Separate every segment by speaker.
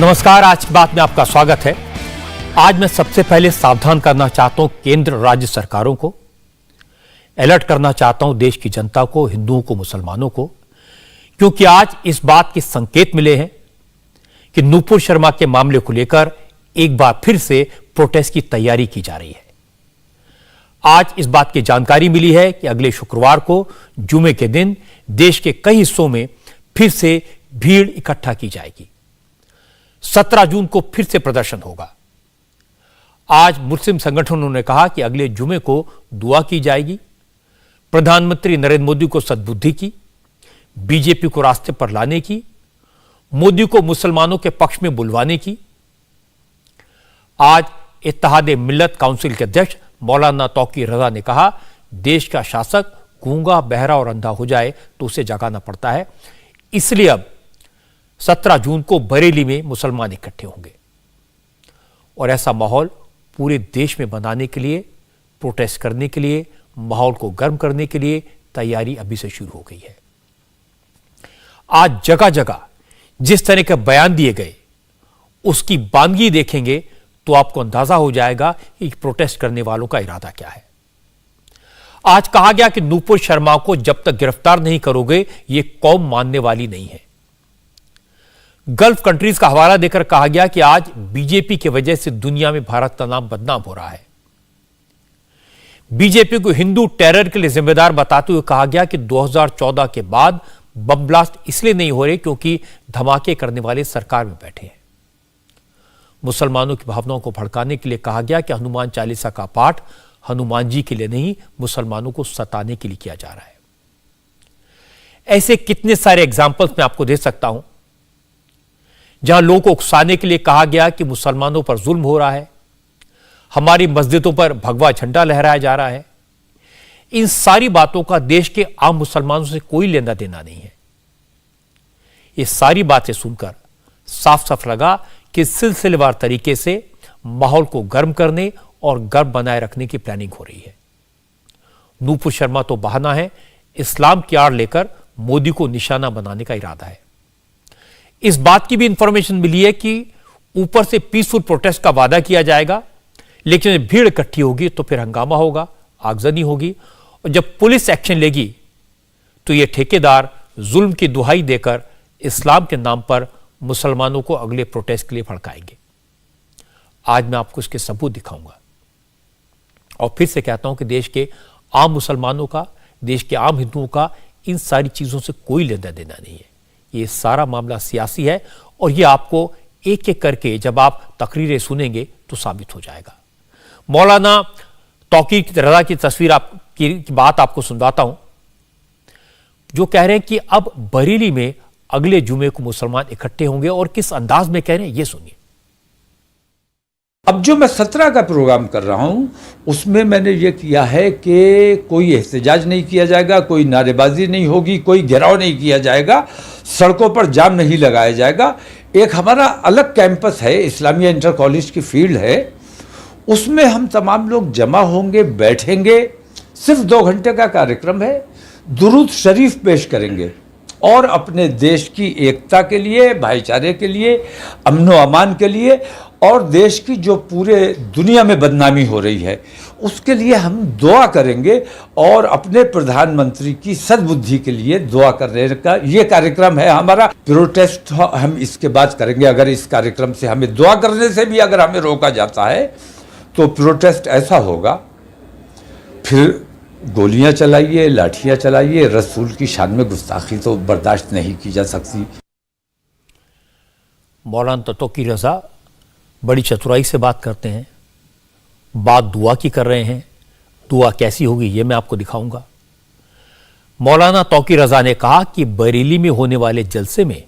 Speaker 1: नमस्कार, आज की बात में आपका स्वागत है। आज मैं सबसे पहले सावधान करना चाहता हूं केंद्र राज्य सरकारों को, अलर्ट करना चाहता हूं देश की जनता को, हिंदुओं को, मुसलमानों को, क्योंकि आज इस बात के संकेत मिले हैं कि नूपुर शर्मा के मामले को लेकर एक बार फिर से प्रोटेस्ट की तैयारी की जा रही है। आज इस बात की जानकारी मिली है कि अगले शुक्रवार को जुमे के दिन देश के कई हिस्सों में फिर से भीड़ इकट्ठा की जाएगी। 17 जून को फिर से प्रदर्शन होगा। आज मुस्लिम संगठनों ने कहा कि अगले जुमे को दुआ की जाएगी, प्रधानमंत्री नरेंद्र मोदी को सद्बुद्धि की, बीजेपी को रास्ते पर लाने की, मोदी को मुसलमानों के पक्ष में बुलवाने की। आज इत्तेहाद मिल्लत काउंसिल के अध्यक्ष मौलाना तौकीर रजा ने कहा, देश का शासक गूंगा, बहरा और अंधा हो जाए तो उसे जगाना पड़ता है, इसलिए अब 17 जून को बरेली में मुसलमान इकट्ठे होंगे और ऐसा माहौल पूरे देश में बनाने के लिए, प्रोटेस्ट करने के लिए, माहौल को गर्म करने के लिए तैयारी अभी से शुरू हो गई है। आज जगह जगह जिस तरह के बयान दिए गए, उसकी बानगी देखेंगे तो आपको अंदाजा हो जाएगा कि प्रोटेस्ट करने वालों का इरादा क्या है। आज कहा गया कि नूपुर शर्मा को जब तक गिरफ्तार नहीं करोगे, यह कौम मानने वाली नहीं है। गल्फ कंट्रीज का हवाला देकर कहा गया कि आज बीजेपी की वजह से दुनिया में भारत का नाम बदनाम हो रहा है। बीजेपी को हिंदू टेरर के लिए जिम्मेदार बताते हुए कहा गया कि 2014 के बाद बम ब्लास्ट इसलिए नहीं हो रहे क्योंकि धमाके करने वाले सरकार में बैठे हैं। मुसलमानों की भावनाओं को भड़काने के लिए कहा गया कि हनुमान चालीसा का पाठ हनुमान जी के लिए नहीं, मुसलमानों को सताने के लिए किया जा रहा है। ऐसे कितने सारे एग्जाम्पल्स मैं आपको दे सकता हूं जहां लोगों को उकसाने के लिए कहा गया कि मुसलमानों पर जुल्म हो रहा है, हमारी मस्जिदों पर भगवा झंडा लहराया जा रहा है। इन सारी बातों का देश के आम मुसलमानों से कोई लेना देना नहीं है। ये सारी बातें सुनकर साफ साफ लगा कि सिलसिलेवार तरीके से माहौल को गर्म करने और गर्म बनाए रखने की प्लानिंग हो रही है। नूपुर शर्मा तो बहाना है, इस्लाम की आड़ लेकर मोदी को निशाना बनाने का इरादा है। इस बात की भी इंफॉर्मेशन मिली है कि ऊपर से पीसफुल प्रोटेस्ट का वादा किया जाएगा, लेकिन जब भीड़ इकट्ठी होगी तो फिर हंगामा होगा, आगजनी होगी, और जब पुलिस एक्शन लेगी तो ये ठेकेदार जुल्म की दुहाई देकर इस्लाम के नाम पर मुसलमानों को अगले प्रोटेस्ट के लिए भड़काएंगे। आज मैं आपको इसके सबूत दिखाऊंगा और फिर से कहता हूं कि देश के आम मुसलमानों का, देश के आम हिंदुओं का इन सारी चीजों से कोई लेना देना नहीं है। ये सारा मामला सियासी है और ये आपको एक एक करके जब आप तकरीरें सुनेंगे तो साबित हो जाएगा। मौलाना तौकीर रजा की तस्वीर की बात आपको सुनवाता हूं, जो कह रहे हैं कि अब बरेली में अगले जुमे को मुसलमान इकट्ठे होंगे और किस अंदाज में कह रहे हैं ये सुनिए।
Speaker 2: अब जो मैं 17 का प्रोग्राम कर रहा हूं उसमें मैंने ये किया है कि कोई एहतजाज नहीं किया जाएगा, कोई नारेबाजी नहीं होगी, कोई घेराव नहीं किया जाएगा, सड़कों पर जाम नहीं लगाया जाएगा। एक हमारा अलग कैंपस है, इस्लामिया इंटर कॉलेज की फील्ड है, उसमें हम तमाम लोग जमा होंगे, बैठेंगे। सिर्फ 2 घंटे का कार्यक्रम है, दुरूद शरीफ पेश करेंगे और अपने देश की एकता के लिए, भाईचारे के लिए, अमन व अमान के लिए और देश की जो पूरे दुनिया में बदनामी हो रही है उसके लिए हम दुआ करेंगे और अपने प्रधानमंत्री की सद्बुद्धि के लिए दुआ करने का ये कार्यक्रम है हमारा। प्रोटेस्ट हम इसके बाद करेंगे। अगर इस कार्यक्रम से हमें दुआ करने से भी अगर हमें रोका जाता है तो प्रोटेस्ट ऐसा होगा, फिर गोलियां चलाइए, लाठियां चलाइए, रसूल की शान में गुस्ताखी तो बर्दाश्त नहीं की जा सकती।
Speaker 1: मौलाना तौकीर रजा बड़ी चतुराई से बात करते हैं, बात दुआ की कर रहे हैं। दुआ कैसी होगी ये मैं आपको दिखाऊंगा। मौलाना तौकीर रजा ने कहा कि बरेली में होने वाले जलसे में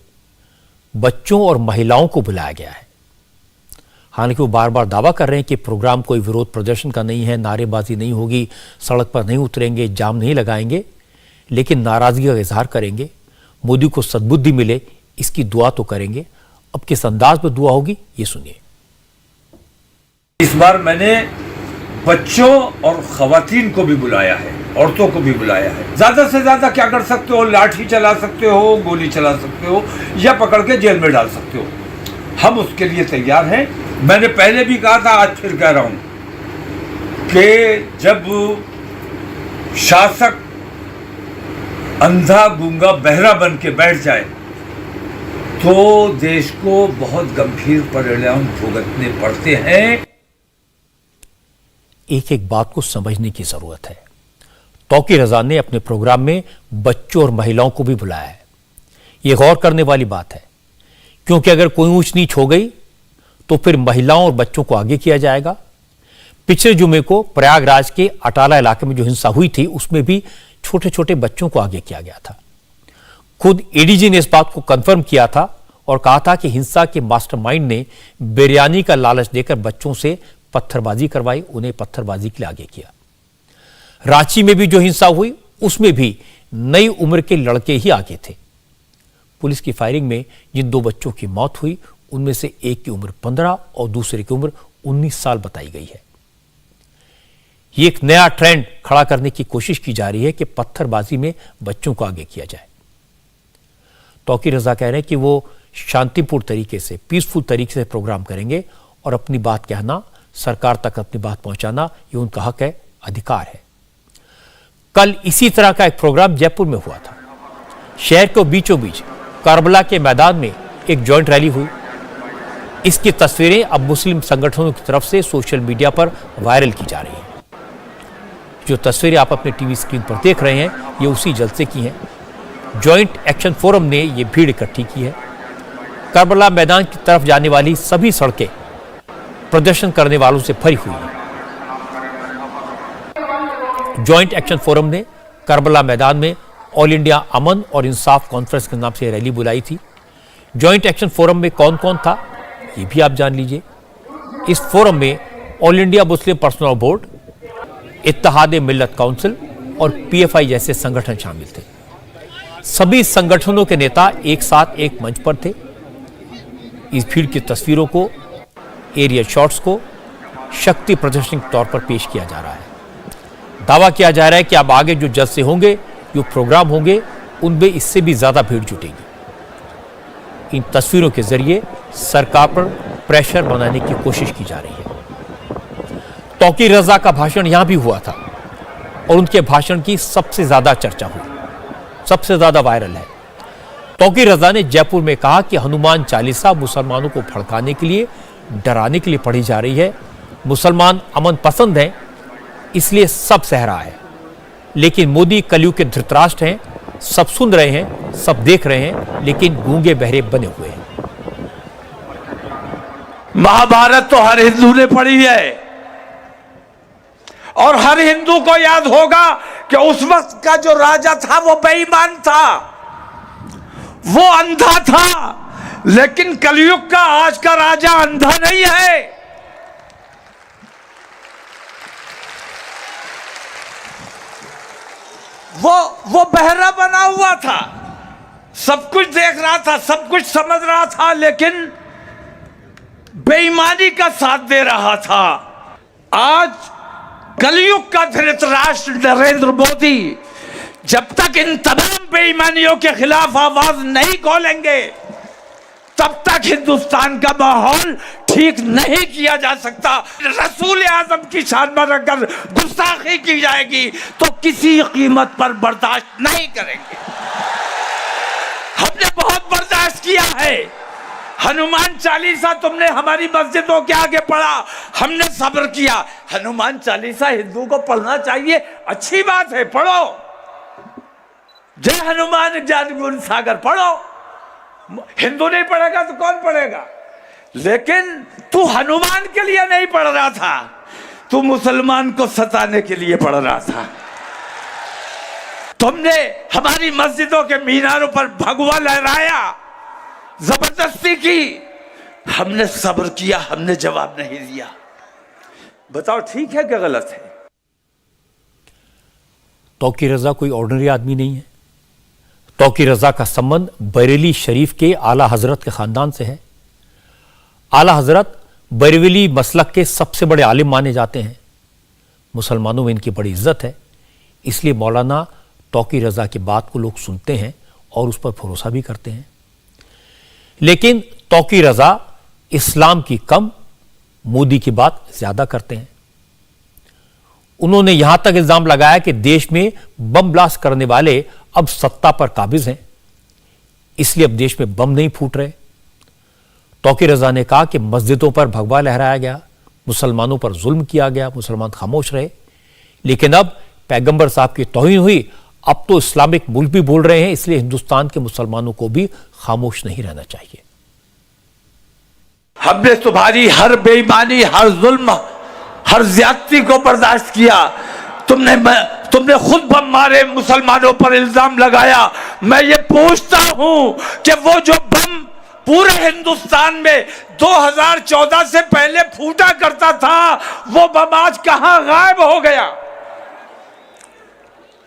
Speaker 1: बच्चों और महिलाओं को बुलाया गया है। हालांकि वो बार बार दावा कर रहे हैं कि प्रोग्राम कोई विरोध प्रदर्शन का नहीं है, नारेबाजी नहीं होगी, सड़क पर नहीं उतरेंगे, जाम नहीं लगाएंगे, लेकिन नाराजगी का इजहार करेंगे, मोदी को सद्बुद्धि मिले इसकी दुआ तो करेंगे। अब किस अंदाज में दुआ होगी ये सुनिए।
Speaker 2: इस बार मैंने बच्चों और खवातीन को भी बुलाया है, औरतों को भी बुलाया है। ज्यादा से ज्यादा क्या कर सकते हो, लाठी चला सकते हो, गोली चला सकते हो या पकड़ के जेल में डाल सकते हो। हम उसके लिए तैयार हैं। मैंने पहले भी कहा था, आज फिर कह रहा हूं कि जब शासक अंधा गूंगा बहरा बन के बैठ जाए तो देश को बहुत गंभीर परिणाम भुगतने पड़ते हैं।
Speaker 1: एक एक बात को समझने की जरूरत है। तौकीर रजा ने अपने प्रोग्राम में बच्चों और महिलाओं को भी बुलाया है। यह गौर करने वाली बात है, क्योंकि अगर कोई ऊंच नीच हो गई तो फिर महिलाओं और बच्चों को आगे किया जाएगा। पिछले जुमे को प्रयागराज के अटाला इलाके में जो हिंसा हुई थी, उसमें भी छोटे छोटे बच्चों को आगे किया गया था। खुद एडीजी ने इस बात को कंफर्म किया था और कहा था कि हिंसा के मास्टरमाइंड ने बिरयानी का लालच देकर बच्चों से पत्थरबाजी करवाई, उन्हें पत्थरबाजी के लिए आगे किया। रांची में भी जो हिंसा हुई उसमें भी नई उम्र के लड़के ही आगे थे। पुलिस की फायरिंग में जिन 2 बच्चों की मौत हुई, उनमें से एक की उम्र 15 और दूसरे की उम्र 19 साल बताई गई है। ये एक नया ट्रेंड खड़ा करने की कोशिश की जा रही है कि पत्थरबाजी में बच्चों को आगे किया जाए। तौकीर रजा कह रहे हैं कि वो शांतिपूर्ण तरीके से, पीसफुल तरीके से प्रोग्राम करेंगे और अपनी बात कहना, सरकार तक अपनी बात पहुंचाना, ये उनका हक है, अधिकार है। कल इसी तरह का एक प्रोग्राम जयपुर में हुआ था। शहर के बीचों बीच करबला के मैदान में एक जॉइंट रैली हुई। इसकी तस्वीरें अब मुस्लिम संगठनों की तरफ से सोशल मीडिया पर वायरल की जा रही हैं। जो तस्वीरें आप अपने टीवी स्क्रीन पर देख रहे हैं, ये उसी जलसे की हैं। जॉइंट एक्शन फोरम ने यह भीड़ इकट्ठी की है। करबला मैदान की तरफ जाने वाली सभी सड़कें प्रदर्शन करने वालों से भरी हुई हैं। जॉइंट एक्शन फोरम ने करबला मैदान में ऑल इंडिया अमन और इंसाफ कॉन्फ्रेंस के नाम से रैली बुलाई थी। जॉइंट एक्शन फोरम में कौन कौन था, ये भी आप जान लीजिए। इस फोरम में All India Muslim Personal Board, Ittehad Millat Council और पीएफआई जैसे संगठन शामिल थे। सभी संगठनों के नेता एक साथ एक मंच पर थे। इस भीड़ की तस्वीरों को, एरियल शॉट्स को शक्ति प्रदर्शन के तौर पर पेश किया जा रहा है। दावा किया जा रहा है कि अब आगे जो जलसे होंगे, जो प्रोग्राम होंगे, उनमें इससे भी ज्यादा भीड़ जुटेगी। इन तस्वीरों के जरिए सरकार पर प्रेशर बनाने की कोशिश की जा रही है। तौकीर रजा का भाषण यहां भी हुआ था और उनके भाषण की सबसे ज्यादा चर्चा हुई, सबसे ज्यादा वायरल है। तौकीर रजा ने जयपुर में कहा कि हनुमान चालीसा मुसलमानों को भड़काने के लिए, डराने के लिए पढ़ी जा रही है। मुसलमान अमन पसंद हैं, इसलिए सब सह रहा है। लेकिन मोदी कलयुग के धृतराष्ट्र हैं, सब सुन रहे हैं, सब देख रहे हैं, लेकिन गूंगे बहरे बने हुए हैं।
Speaker 2: महाभारत तो हर हिंदू ने पढ़ी है और हर हिंदू को याद होगा कि उस वक्त का जो राजा था वो बेईमान था, वो अंधा था। लेकिन कलयुग का आज का राजा अंधा नहीं है। वो बहरा बना हुआ था, सब कुछ देख रहा था, सब कुछ समझ रहा था, लेकिन बेईमानी का साथ दे रहा था। आज कलयुग का धृतराष्ट्र नरेंद्र मोदी जब तक इन तमाम बेईमानियों के खिलाफ आवाज नहीं खोलेंगे, तब तक हिंदुस्तान का माहौल ठीक नहीं किया जा सकता। रसूल आजम की शान पर अगर गुस्ताखी की जाएगी तो किसी कीमत पर बर्दाश्त नहीं करेंगे। हमने बहुत बर्दाश्त किया है। हनुमान चालीसा तुमने हमारी मस्जिदों के आगे पढ़ा, हमने सब्र किया। हनुमान चालीसा हिंदू को पढ़ना चाहिए, अच्छी बात है, पढ़ो। जय हनुमान ज्ञान गुण सागर पढ़ो। हिंदू नहीं पढ़ेगा तो कौन पढ़ेगा? लेकिन तू हनुमान के लिए नहीं पढ़ रहा था, तू मुसलमान को सताने के लिए पढ़ रहा था। तुमने हमारी मस्जिदों के मीनारों पर भगवा लहराया, जबरदस्ती की, हमने सब्र किया, हमने जवाब नहीं दिया। बताओ ठीक है कि गलत है?
Speaker 1: तौकीर रजा कोई ऑर्डिनरी आदमी नहीं है। तौकीर रजा का संबंध बरेली शरीफ के आला हजरत के खानदान से है। आला हजरत बरेली मसलक के सबसे बड़े आलिम माने जाते हैं। मुसलमानों में इनकी बड़ी इज्जत है, इसलिए मौलाना तौकीर रजा की बात को लोग सुनते हैं और उस पर भरोसा भी करते हैं। लेकिन तौकीर रजा इस्लाम की कम, मोदी की बात ज्यादा करते हैं। उन्होंने यहां तक इल्जाम लगाया कि देश में बम ब्लास्ट करने वाले अब सत्ता पर काबिज हैं, इसलिए अब देश में बम नहीं फूट रहे। तौकीर रजा ने कहा कि मस्जिदों पर भगवा लहराया गया, मुसलमानों पर जुल्म किया गया, मुसलमान खामोश रहे, लेकिन अब पैगंबर साहब की तौहीन हुई, अब तो इस्लामिक मुल्क भी बोल रहे हैं, इसलिए हिंदुस्तान के मुसलमानों को भी खामोश नहीं रहना चाहिए।
Speaker 2: हमने तुम्हारी हर बेईमानी, हर जुल्म, हर ज्यादती को बर्दाश्त किया। तुमने खुद बम मारे, मुसलमानों पर इल्जाम लगाया। मैं ये पूछता हूं कि वो जो बम पूरे हिंदुस्तान में 2014 से पहले फूटा करता था, वो बम आज कहां गायब हो गया?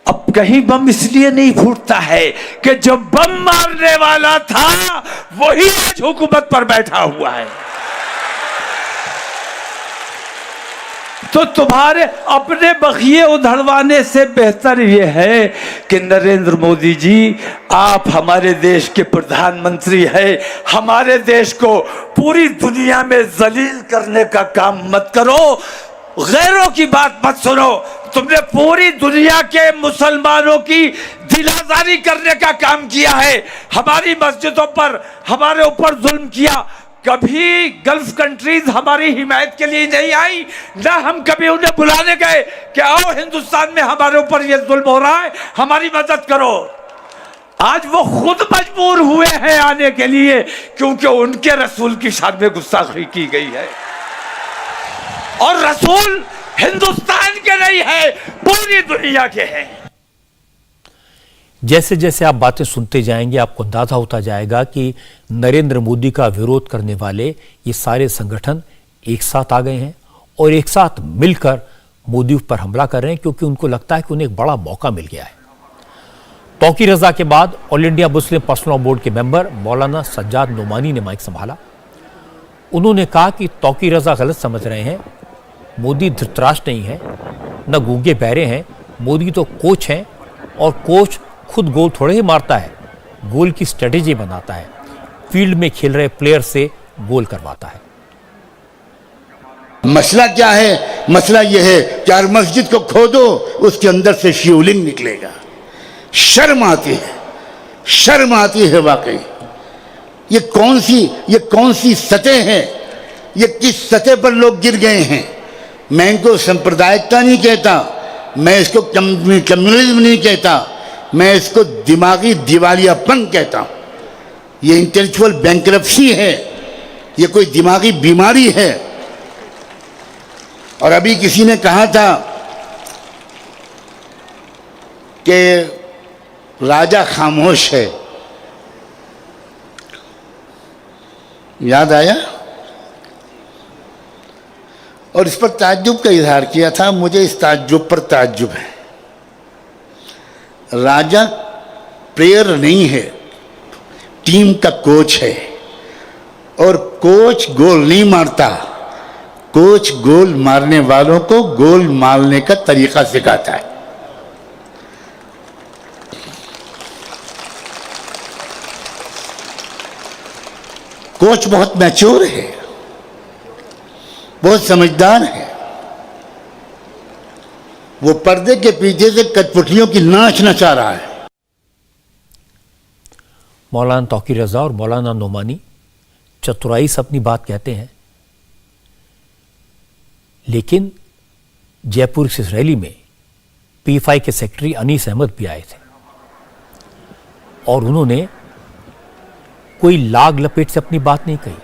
Speaker 2: अब कहीं बम इसलिए नहीं फूटता है कि जो बम मारने वाला था वही आज हुकूमत पर बैठा हुआ है। तो तुम्हारे अपने बखिए उधड़वाने से बेहतर यह है कि नरेंद्र मोदी जी, आप हमारे देश के प्रधानमंत्री हैं। हमारे देश को पूरी दुनिया में जलील करने का काम मत करो, गैरों की बात मत सुनो। तुमने पूरी दुनिया के मुसलमानों की दिलाजारी करने का काम किया है, हमारी मस्जिदों पर हमारे ऊपर जुल्म किया। कभी गल्फ कंट्रीज हमारी हिमायत के लिए नहीं आई, ना हम कभी उन्हें बुलाने गए कि आओ हिंदुस्तान में हमारे ऊपर ये जुल्म हो रहा है, हमारी मदद करो। आज वो खुद मजबूर हुए हैं आने के लिए, क्योंकि उनके रसूल की शान में गुस्ताखी की गई है। और रसूल हिंदुस्तान के नहीं है, पूरी दुनिया के हैं।
Speaker 1: जैसे जैसे आप बातें सुनते जाएंगे, आपको अंदाजा होता जाएगा कि नरेंद्र मोदी का विरोध करने वाले ये सारे संगठन एक साथ आ गए हैं और एक साथ मिलकर मोदी पर हमला कर रहे हैं, क्योंकि उनको लगता है कि उन्हें एक बड़ा मौका मिल गया है। तौकीर रजा के बाद all India Muslim Personal board के मेंबर मौलाना सज्जाद नोमानी ने माइक संभाला। उन्होंने कहा कि तौकीर रजा गलत समझ रहे हैं, मोदी धृतराष्ट्र नहीं है, न गूंगे बहरे हैं। मोदी तो कोच हैं, और कोच खुद गोल थोड़े ही मारता है, गोल की स्ट्रेटेजी बनाता है, फील्ड में खेल रहे प्लेयर से गोल करवाता है।
Speaker 3: मसला क्या है? मसला यह है कि हर मस्जिद को खोदो, उसके अंदर से शिवलिंग निकलेगा। शर्म आती है, शर्म आती है वाकई। ये कौन सी सतह है? ये किस सतह पर लोग गिर गए हैं? मैं इनको सांप्रदायिकता नहीं कहता, मैं इसको कम्युनिज्म नहीं कहता, मैं इसको दिमागी दिवालियापन कहता हूं। ये इंटेलेक्चुअल बैंक्रप्सी है, ये कोई दिमागी बीमारी है। और अभी किसी ने कहा था कि राजा खामोश है, याद आया? और इस पर ताज्जुब का इजहार किया था। मुझे इस ताज्जुब पर ताज्जुब है। राजा प्लेयर नहीं है, टीम का कोच है, और कोच गोल नहीं मारता, कोच गोल मारने वालों को गोल मारने का तरीका सिखाता है। कोच बहुत मैच्योर है, बहुत समझदार है। वो पर्दे के पीछे से कठपुतलियों की नाच नचा रहा है।
Speaker 1: मौलाना तौकीर रजा और मौलाना नोमानी चतुराई से अपनी बात कहते हैं, लेकिन जयपुर की इस रैली में पीएफआई के सेक्रेटरी अनीस अहमद भी आए थे, और उन्होंने कोई लाग लपेट से अपनी बात नहीं कही।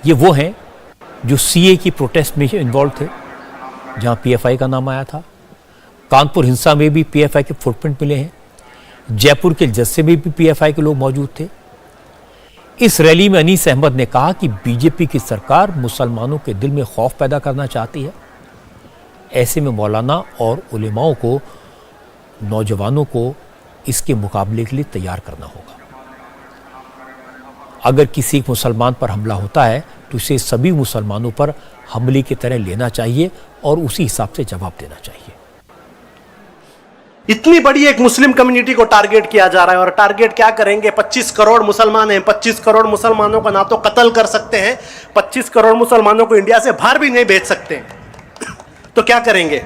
Speaker 1: ये वो हैं जो सीए की प्रोटेस्ट में इन्वॉल्व थे, जहां पीएफआई का नाम आया था। कानपुर हिंसा में भी पीएफआई के फुटप्रिंट मिले हैं। जयपुर के जस्से में भी पीएफआई के लोग मौजूद थे। इस रैली में अनीस अहमद ने कहा कि बीजेपी की सरकार मुसलमानों के दिल में खौफ पैदा करना चाहती है। ऐसे में मौलाना और उलेमाओं को, नौजवानों को इसके मुकाबले के लिए तैयार करना होगा। अगर किसी एक मुसलमान पर हमला होता है तो इसे सभी मुसलमानों पर हमले की तरह लेना चाहिए और उसी हिसाब से जवाब देना चाहिए।
Speaker 4: इतनी बड़ी एक मुस्लिम कम्युनिटी को टारगेट किया जा रहा है, और टारगेट क्या करेंगे? 25 करोड़ मुसलमान हैं, 25 करोड़ मुसलमानों का ना तो कत्ल कर सकते हैं, 25 करोड़ मुसलमानों को इंडिया से बाहर भी नहीं भेज सकते हैं। तो क्या करेंगे?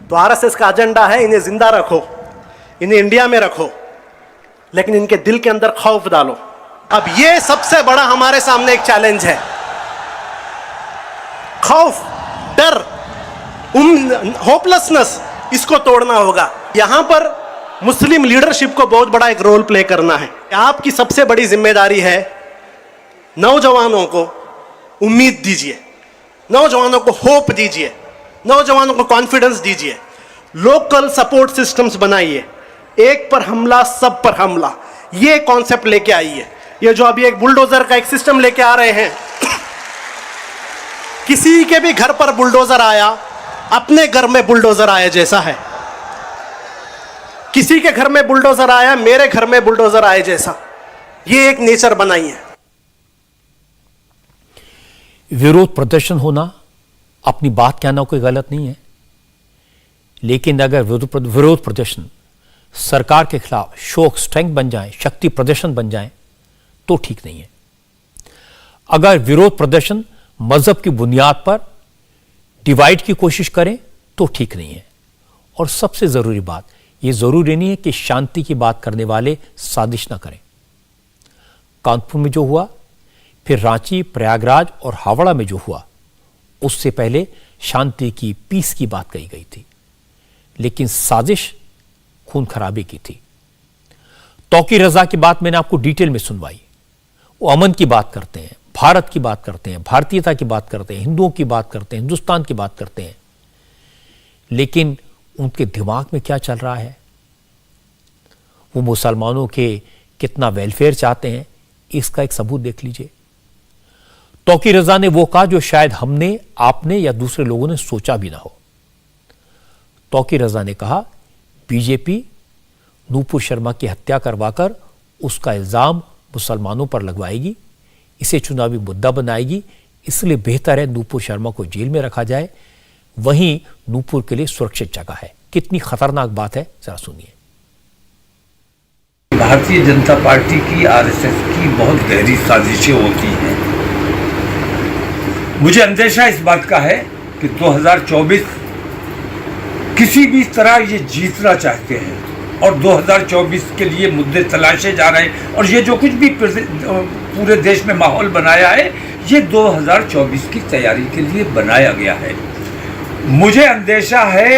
Speaker 4: तो आरएसएस का एजेंडा है, इन्हें जिंदा रखो, इन्हें इंडिया में रखो, लेकिन इनके दिल के अंदर खौफ डालो। अब ये सबसे बड़ा हमारे सामने एक चैलेंज है। खौफ, डर, होपलेसनेस, इसको तोड़ना होगा। यहां पर मुस्लिम लीडरशिप को बहुत बड़ा एक रोल प्ले करना है। आपकी सबसे बड़ी जिम्मेदारी है, नौजवानों को उम्मीद दीजिए, नौजवानों को होप दीजिए, नौजवानों को कॉन्फिडेंस दीजिए, लोकल सपोर्ट सिस्टम्स बनाइए, एक पर हमला सब पर हमला, ये कॉन्सेप्ट लेके आइए। ये जो अभी एक बुलडोजर का एक सिस्टम लेके आ रहे हैं, किसी के भी घर पर बुलडोजर आया, अपने घर में बुलडोजर आया जैसा है। किसी के घर में बुलडोजर आया, मेरे घर में बुलडोजर आए जैसा, ये एक नेचर बनाइए।
Speaker 1: विरोध प्रदर्शन होना, अपनी बात कहना कोई गलत नहीं है, लेकिन अगर विरोध प्रदर्शन सरकार के खिलाफ शोक स्ट्रेंथ बन जाए, शक्ति प्रदर्शन बन जाए, तो ठीक नहीं है। अगर विरोध प्रदर्शन मजहब की बुनियाद पर डिवाइड की कोशिश करें तो ठीक नहीं है। और सबसे जरूरी बात, यह जरूरी नहीं है कि शांति की बात करने वाले साजिश ना करें। कानपुर में जो हुआ, फिर रांची, प्रयागराज और हावड़ा में जो हुआ, उससे पहले शांति की, पीस की बात कही गई थी, लेकिन साजिश खून खराबे की थी। तौकीर रजा की बात मैंने आपको डिटेल में सुनवाई। वो अमन की बात करते हैं, भारत की बात करते हैं, भारतीयता की बात करते हैं, हिंदुओं की बात करते हैं, हिंदुस्तान की बात करते हैं, लेकिन उनके दिमाग में क्या चल रहा है, वो मुसलमानों के कितना वेलफेयर चाहते हैं, इसका एक सबूत देख लीजिए। तौकीर रजा ने वो कहा जो शायद हमने, आपने या दूसरे लोगों ने सोचा भी ना हो। तौकीर रजा ने कहा, बीजेपी नूपुर शर्मा की हत्या करवाकर उसका इल्जाम मुसलमानों पर लगवाएगी, इसे चुनावी मुद्दा बनाएगी, इसलिए बेहतर है नूपुर शर्मा को जेल में रखा जाए, वहीं नूपुर के लिए सुरक्षित जगह है। कितनी खतरनाक बात है, जरा सुनिए।
Speaker 2: भारतीय जनता पार्टी की, आरएसएस की बहुत गहरी साजिशें होती हैं। मुझे अंदेशा इस बात का है कि 2024 किसी भी तरह ये जीतना चाहते हैं और 2024 के लिए मुद्दे तलाशे जा रहे हैं, और ये जो कुछ भी पूरे देश में माहौल बनाया है, ये 2024 की तैयारी के लिए बनाया गया है। मुझे अंदेशा है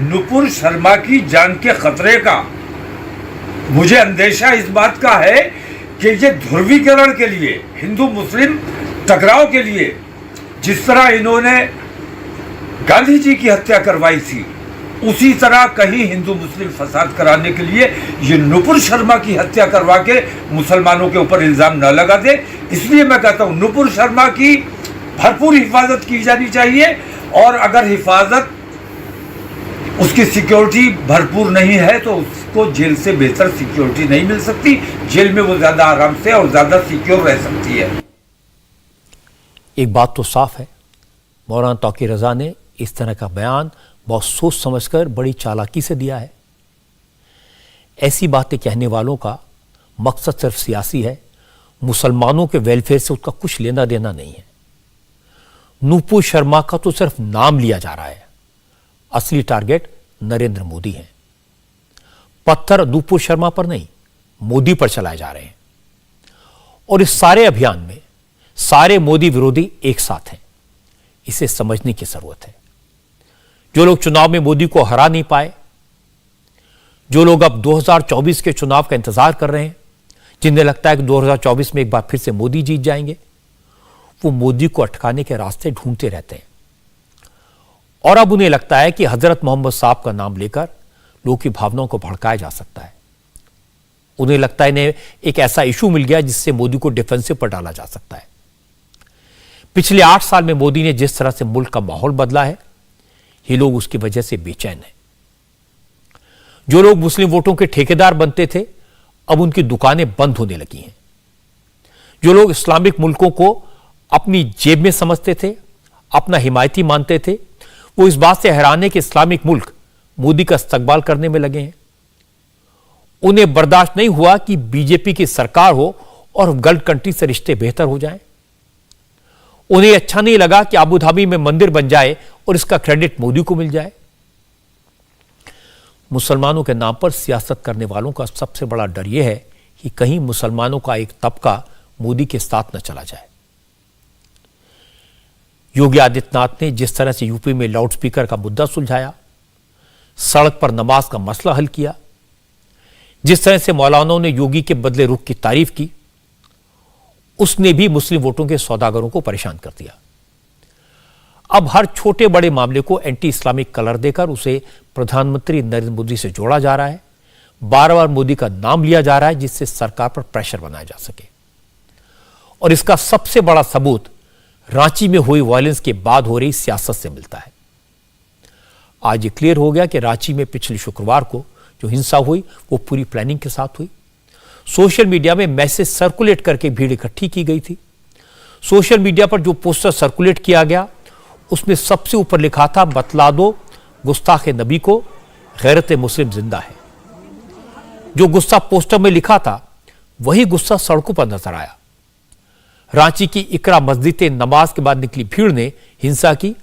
Speaker 2: नुपुर शर्मा की जान के खतरे का। मुझे अंदेशा इस बात का है कि ये ध्रुवीकरण के लिए, हिंदू मुस्लिम टकराव के लिए, जिस तरह इन्होंने गांधी जी की हत्या करवाई थी, उसी तरह कहीं हिंदू मुस्लिम फसाद कराने के लिए ये नुपुर शर्मा की हत्या करवा के मुसलमानों के ऊपर इल्जाम न लगा दे। इसलिए मैं कहता हूं नुपुर शर्मा की भरपूर हिफाजत की जानी चाहिए, और अगर हिफाजत, उसकी सिक्योरिटी भरपूर नहीं है तो उसको जेल से बेहतर सिक्योरिटी नहीं मिल सकती। जेल में वो ज्यादा आराम से और ज्यादा सिक्योर रह सकती है।
Speaker 1: एक बात तो साफ है, मौलाना तौकीर रजा ने इस तरह का बयान बहुत सोच समझकर, बड़ी चालाकी से दिया है। ऐसी बातें कहने वालों का मकसद सिर्फ सियासी है, मुसलमानों के वेलफेयर से उसका कुछ लेना देना नहीं है। नूपुर शर्मा का तो सिर्फ नाम लिया जा रहा है, असली टारगेट नरेंद्र मोदी हैं। पत्थर नूपुर शर्मा पर नहीं, मोदी पर चलाए जा रहे हैं। और इस सारे अभियान में सारे मोदी विरोधी एक साथ हैं, इसे समझने की जरूरत है। जो लोग चुनाव में मोदी को हरा नहीं पाए, जो लोग अब 2024 के चुनाव का इंतजार कर रहे हैं, जिन्हें लगता है कि 2024 में एक बार फिर से मोदी जीत जाएंगे, वो मोदी को अटकाने के रास्ते ढूंढते रहते हैं। और अब उन्हें लगता है कि हजरत मोहम्मद साहब का नाम लेकर लोगों की भावनाओं को भड़काया जा सकता है। उन्हें लगता है इन्हें एक ऐसा इशू मिल गया जिससे मोदी को डिफेंसिव पर डाला जा सकता है। पिछले 8 साल में मोदी ने जिस तरह से मुल्क का माहौल बदला है, ये लोग उसकी वजह से बेचैन हैं। जो लोग मुस्लिम वोटों के ठेकेदार बनते थे, अब उनकी दुकानें बंद होने लगी हैं। जो लोग इस्लामिक मुल्कों को अपनी जेब में समझते थे, अपना हिमायती मानते थे, वो इस बात से हैरान है कि इस्लामिक मुल्क मोदी का इस्तकबाल करने में लगे हैं। उन्हें बर्दाश्त नहीं हुआ कि बीजेपी की सरकार हो और गल्फ कंट्री से रिश्ते बेहतर हो जाएं। उन्हें अच्छा नहीं लगा कि अबू धाबी में मंदिर बन जाए और इसका क्रेडिट मोदी को मिल जाए। मुसलमानों के नाम पर सियासत करने वालों का सबसे बड़ा डर यह है कि कहीं मुसलमानों का एक तबका मोदी के साथ न चला जाए। योगी आदित्यनाथ ने जिस तरह से यूपी में लाउडस्पीकर का मुद्दा सुलझाया, सड़क पर नमाज का मसला हल किया, जिस तरह से मौलानाओं ने योगी के बदले रुख की तारीफ की, उसने भी मुस्लिम वोटों के सौदागरों को परेशान कर दिया। अब हर छोटे बड़े मामले को एंटी इस्लामिक कलर देकर उसे प्रधानमंत्री नरेंद्र मोदी से जोड़ा जा रहा है। बार बार मोदी का नाम लिया जा रहा है जिससे सरकार पर प्रेशर बनाया जा सके। और इसका सबसे बड़ा सबूत रांची में हुई वायलेंस के बाद हो रही सियासत से मिलता है। आज ये क्लियर हो गया कि रांची में पिछले शुक्रवार को जो हिंसा हुई वो पूरी प्लानिंग के साथ हुई। सोशल मीडिया में मैसेज सर्कुलेट करके भीड़ इकट्ठी की गई थी। सोशल मीडिया पर जो पोस्टर सर्कुलेट किया गया उसमें सबसे ऊपर लिखा था, बतला दो गुस्ताखे नबी को, गैरत मुस्लिम जिंदा है। जो गुस्सा पोस्टर में लिखा था वही गुस्सा सड़कों पर नजर आया। रांची की इकरा मस्जिद से नमाज के बाद निकली भीड़ ने हिंसा की।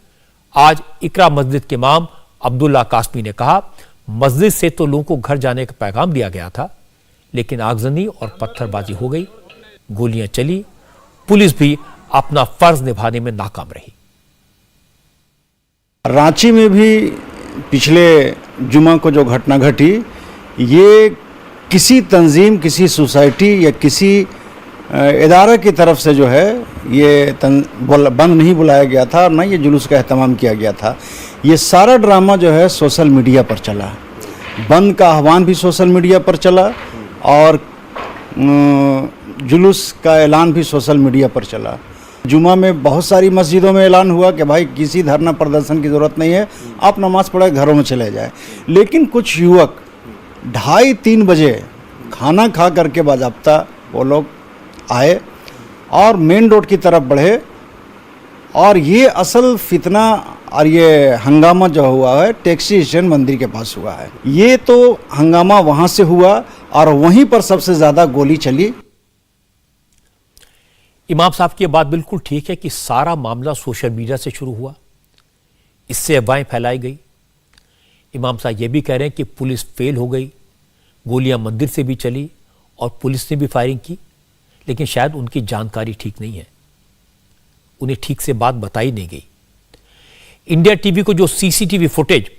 Speaker 1: आज इकरा मस्जिद के इमाम अब्दुल्ला कासमी ने कहा, मस्जिद से तो लोगों को घर जाने का पैगाम दिया गया था, लेकिन आगजनी और पत्थरबाजी हो गई, गोलियां चली, पुलिस भी अपना फर्ज निभाने में नाकाम रही।
Speaker 5: रांची में भी पिछले जुमा को जो घटना घटी, ये किसी तंजीम, किसी सोसाइटी या किसी इदारे की तरफ से जो है ये बंद नहीं बुलाया गया था, ना ये जुलूस का एहतमाम किया गया था। ये सारा ड्रामा जो है सोशल मीडिया पर चला। बंद का आह्वान भी सोशल मीडिया पर चला और जुलूस का ऐलान भी सोशल मीडिया पर चला। जुमा में बहुत सारी मस्जिदों में ऐलान हुआ कि भाई किसी धरना प्रदर्शन की ज़रूरत नहीं है, आप नमाज़ पढ़े घरों में चले जाए। लेकिन कुछ युवक 2:30-3 बजे खाना खा करके बाज़ाब्ता वो लोग आए और मेन रोड की तरफ बढ़े और ये असल फितना और ये हंगामा जो हुआ है टैक्सी स्टैंड मंदिर के पास हुआ है। ये तो हंगामा वहाँ से हुआ और वहीं पर सबसे ज़्यादा गोली चली।
Speaker 1: इमाम साहब की बात बिल्कुल ठीक है कि सारा मामला सोशल मीडिया से शुरू हुआ, इससे अफवाहें फैलाई गई। इमाम साहब ये भी कह रहे हैं कि पुलिस फेल हो गई, गोलियां मंदिर से भी चली और पुलिस ने भी फायरिंग की, लेकिन शायद उनकी जानकारी ठीक नहीं है, उन्हें ठीक से बात बताई नहीं गई। इंडिया टीवी को जो सीसीटीवी फुटेज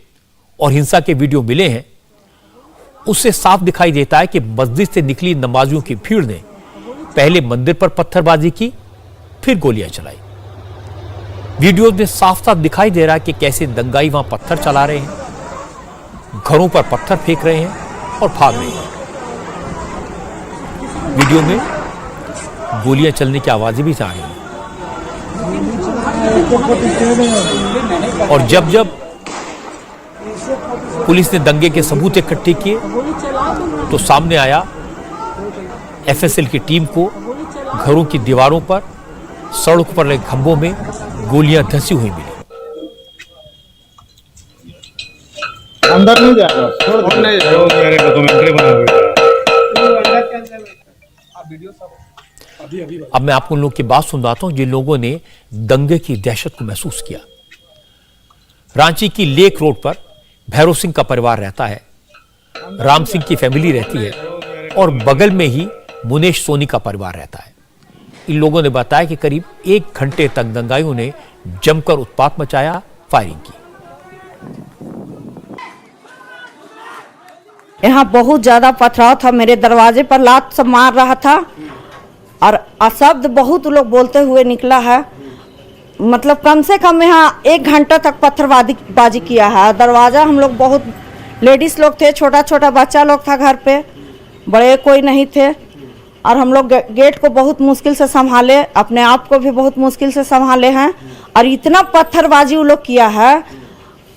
Speaker 1: और हिंसा के वीडियो मिले हैं उससे साफ दिखाई देता है कि मस्जिद से निकली नमाजियों की भीड़ ने पहले मंदिर पर पत्थरबाजी की, फिर गोलियां चलाई। वीडियो में साफ साफ दिखाई दे रहा है कि कैसे दंगाई वहां पत्थर चला रहे हैं, घरों पर पत्थर फेंक रहे हैं और भाग रहे हैं। वीडियो में गोलियां चलने की आवाजें भी आ रही हैं। और जब जब पुलिस ने दंगे के सबूत इकट्ठे किए तो सामने आया एफएसएल की टीम को घरों की दीवारों पर, सड़क पर लगे खंभों में गोलियां धंसी हुई मिली।
Speaker 6: अंदर नहीं जाएगा, छोड़ नहीं जाएगा, डॉक्यूमेंट्री बना हुआ है।
Speaker 1: अब मैं आपको उन लोगों की बात सुनवाता हूं जिन लोगों ने दंगे की दहशत को महसूस किया। रांची की लेक रोड पर भैरव सिंह का परिवार रहता है, राम सिंह की फैमिली रहती है और बगल में ही मुनेश सोनी का परिवार रहता है। इन लोगों ने बताया कि करीब 1 घंटे तक दंगाइयों ने जमकर उत्पात मचाया, फायरिंग की।
Speaker 7: यहाँ बहुत ज्यादा पथराव था, मेरे दरवाजे पर लात सब मार रहा था और अशब्द बहुत लोग बोलते हुए निकला है। मतलब कम से कम यहाँ 1 घंटा तक पत्थरबाजी किया है। दरवाज़ा हम लोग बहुत लेडीज़ लोग थे, छोटा छोटा बच्चा लोग था घर पे, बड़े कोई नहीं थे और हम लोग गेट को बहुत मुश्किल से संभाले, अपने आप को भी बहुत मुश्किल से संभाले हैं। और इतना पत्थरबाजी वो लोग किया है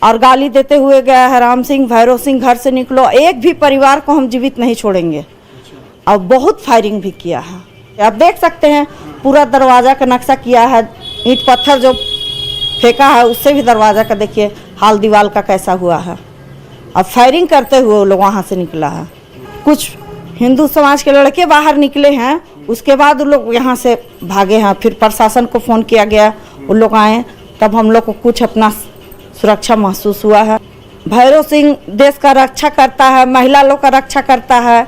Speaker 7: और गाली देते हुए गया है, राम सिंह, भैरव सिंह घर से निकलो, एक भी परिवार को हम जीवित नहीं छोड़ेंगे। और बहुत फायरिंग भी किया है। आप देख सकते हैं पूरा दरवाज़ा का नक्शा किया है, ईंट पत्थर जो फेंका है उससे भी दरवाज़ा का देखिए हाल दीवार का कैसा हुआ है। अब फायरिंग करते हुए वो लोग वहाँ से निकला है। कुछ हिंदू समाज के लड़के बाहर निकले हैं, उसके बाद वो लोग यहाँ से भागे हैं। फिर प्रशासन को फ़ोन किया गया, वो लोग आए, तब हम लोग को कुछ अपना सुरक्षा महसूस हुआ है। भैरव सिंह देश का रक्षा करता है, महिला लोग का रक्षा करता है,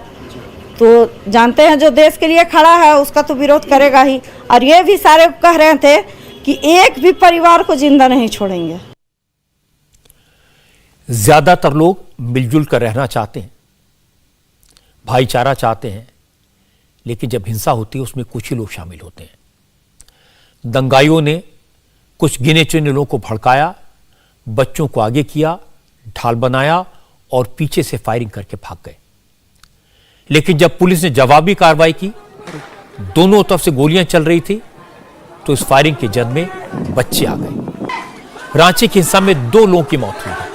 Speaker 7: तो जानते हैं जो देश के लिए खड़ा है उसका तो विरोध करेगा ही। और ये भी सारे कह रहे थे कि एक भी परिवार को जिंदा नहीं छोड़ेंगे।
Speaker 1: ज्यादातर लोग मिलजुल कर रहना चाहते हैं, भाईचारा चाहते हैं, लेकिन जब हिंसा होती है उसमें कुछ ही लोग शामिल होते हैं। दंगाइयों ने कुछ गिने चुने लोगों को भड़काया, बच्चों को आगे किया, ढाल बनाया और पीछे से फायरिंग करके भाग गए। लेकिन जब पुलिस ने जवाबी कार्रवाई की, दोनों तरफ से गोलियां चल रही थी, तो इस फायरिंग के जद में बच्चे आ गए। रांची की हिंसा में 2 लोगों की मौत हुई है।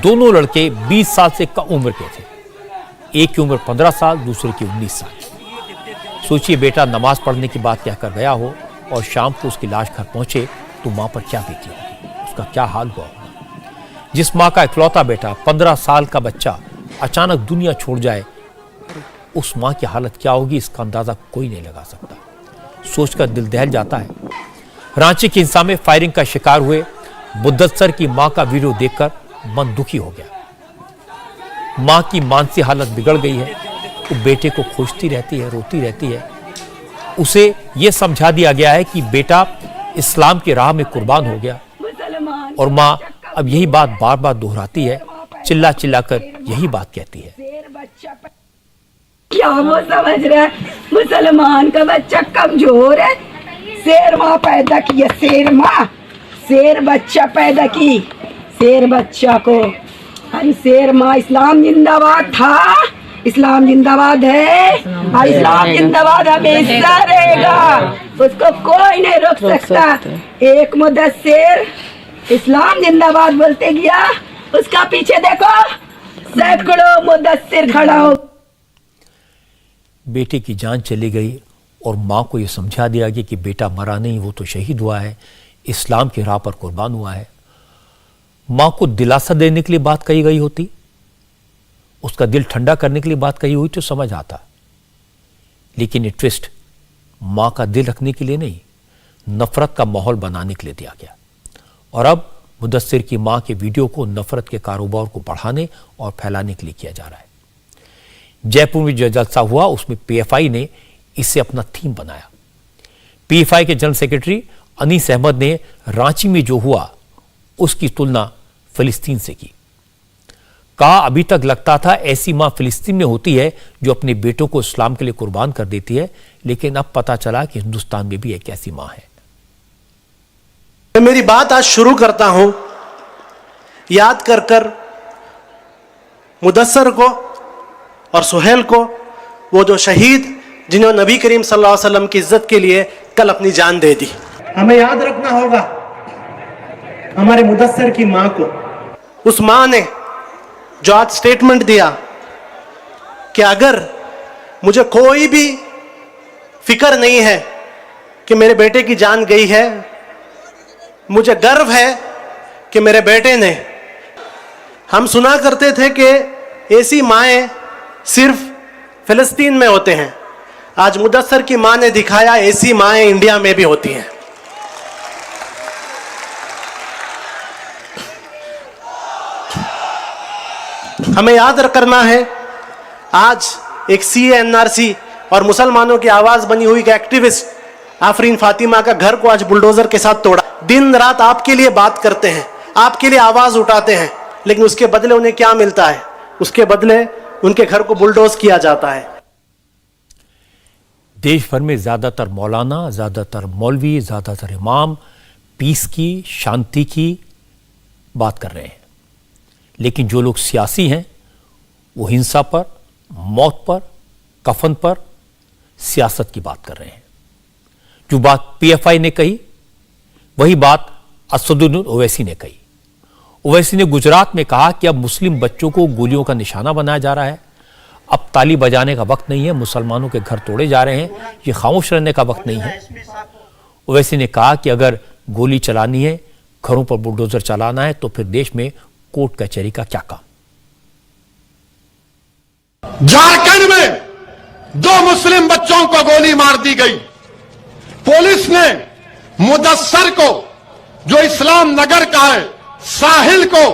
Speaker 1: दोनों लड़के 20 साल से कम उम्र के थे। एक की उम्र 15 साल, दूसरे की 19 साल। सोचिए, बेटा नमाज पढ़ने की बात कहकर गया हो और शाम को उसकी लाश घर पहुंचे तो मां पर क्या बीती होगी, उसका क्या हाल हुआ होगा। जिस मां का इकलौता बेटा 15 साल का बच्चा अचानक दुनिया छोड़ जाए, उस मां की हालत क्या होगी, इसका अंदाजा कोई नहीं लगा सकता। सोचकर दिल दहल जाता है। रांची की हिंसा में फायरिंग का शिकार हुए मुद्दस्सर की मां का वीडियो देखकर मन दुखी हो गया। मां की मानसिक हालत बिगड़ गई है। वो बेटे को खोजती रहती है, रोती रहती है। उसे यह समझा दिया गया है कि बेटा इस्लाम की राह में कुर्बान हो गया, और मां अब यही बात बार बार दोहराती है, चिल्ला चिल्ला कर यही बात कहती है।
Speaker 8: क्या वो समझ रहा है, मुसलमान का बच्चा कमजोर है। शेर माँ पैदा की है, शेर माँ, शेर बच्चा पैदा की, शेर बच्चा को। अरे शेर माँ, इस्लाम जिंदाबाद था, इस्लाम जिंदाबाद है, और इस्लाम जिंदाबाद हमेशा रहेगा, उसको कोई नहीं रोक सकता। एक मुद्दस्सिर इस्लाम जिंदाबाद बोलते गया, उसका पीछे देखो सैकड़ों मुद्दस्सिर खड़ा हो।
Speaker 1: बेटे की जान चली गई और मां को यह समझा दिया गया कि बेटा मरा नहीं, वो तो शहीद हुआ है, इस्लाम की राह पर कुर्बान हुआ है। मां को दिलासा देने के लिए बात कही गई होती, उसका दिल ठंडा करने के लिए बात कही हुई तो समझ आता, लेकिन ये ट्विस्ट मां का दिल रखने के लिए नहीं, नफरत का माहौल बनाने के लिए दिया गया। और अब मुद्दस्सिर की मां के वीडियो को नफरत के कारोबार को बढ़ाने और फैलाने के लिए किया जा रहा है। जयपुर में जो जलसा हुआ उसमें पीएफआई ने इसे अपना थीम बनाया। पीएफआई के जनरल सेक्रेटरी अनीस अहमद ने रांची में जो हुआ उसकी तुलना फिलिस्तीन से की। कहा, अभी तक लगता था ऐसी मां फिलिस्तीन में होती है जो अपने बेटों को इस्लाम के लिए कुर्बान कर देती है, लेकिन अब पता चला कि हिंदुस्तान में भी एक ऐसी मां है।
Speaker 4: मैं मेरी बात आज शुरू करता हूं याद कर कर मुदस्सर को और सुहेल को, वो जो शहीद जिन्होंने नबी करीम सल्लल्लाहु अलैहि वसल्लम की इज्जत के लिए कल अपनी जान दे दी। हमें याद रखना होगा हमारे मुदस्सर की मां को, उस मां ने जो आज स्टेटमेंट दिया कि अगर मुझे कोई भी फिक्र नहीं है कि मेरे बेटे की जान गई है, मुझे गर्व है कि मेरे बेटे ने। हम सुना करते थे कि ऐसी माएं सिर्फ फिलिस्तीन में होते हैं, आज मुदस्सर की मां ने दिखाया ऐसी माएं इंडिया में भी होती हैं। हमें याद करना है, आज एक CA-NRC और मुसलमानों की आवाज बनी हुई एक एक्टिविस्ट आफरीन फातिमा का घर को आज बुलडोजर के साथ तोड़ा। दिन रात आपके लिए बात करते हैं, आपके लिए आवाज उठाते हैं, लेकिन उसके बदले उन्हें क्या मिलता है? उसके बदले उनके घर को बुलडोज किया जाता है।
Speaker 1: देश भर में ज्यादातर मौलाना, ज्यादातर मौलवी, ज्यादातर इमाम पीस की, शांति की बात कर रहे हैं, लेकिन जो लोग सियासी हैं वो हिंसा पर, मौत पर, कफन पर, सियासत की बात कर रहे हैं। जो बात पीएफआई ने कही वही बात असदुद्दीन ओवैसी ने कही। ओवैसी ने गुजरात में कहा कि अब मुस्लिम बच्चों को गोलियों का निशाना बनाया जा रहा है, अब ताली बजाने का वक्त नहीं है, मुसलमानों के घर तोड़े जा रहे हैं, ये खामोश रहने का वक्त नहीं है। ओवैसी ने कहा कि अगर गोली चलानी है, घरों पर बुलडोजर चलाना है, तो फिर देश में कोर्ट कचहरी का क्या काम।
Speaker 9: झारखंड में 2 मुस्लिम बच्चों को गोली मार दी गई। पुलिस ने मुदस्सर को जो इस्लाम नगर का है, साहिल को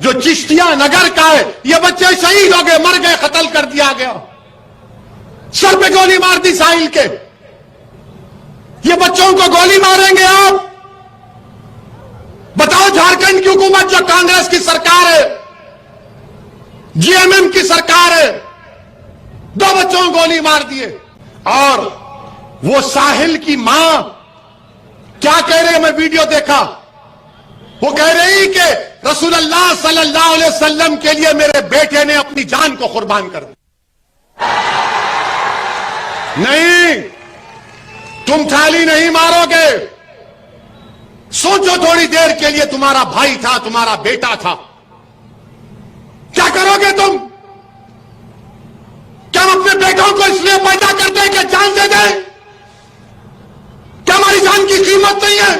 Speaker 9: जो चिश्तिया नगर का है, ये बच्चे शहीद हो गए, मर गए, कत्ल कर दिया गया। सर पे गोली मार दी साहिल के। ये बच्चों को गोली मारेंगे आप? बताओ, झारखंड की हुकूमत जो कांग्रेस की सरकार है, जीएमएम की सरकार है, 2 बच्चों को गोली मार दिए। और वो साहिल की मां क्या कह रही है, मैं वीडियो देखा, वो कह रही कि रसूलुल्लाह सल्लल्लाहु अलैहि वसल्लम के लिए मेरे बेटे ने अपनी जान को कुर्बान कर दी। नहीं, तुम थाली नहीं मारोगे। सोचो थोड़ी देर के लिए, तुम्हारा भाई था, तुम्हारा बेटा था, क्या करोगे तुम? क्या हम अपने बेटों को इसलिए पैदा करते हैं कि जान दे दें? क्या हमारी जान की कीमत नहीं है?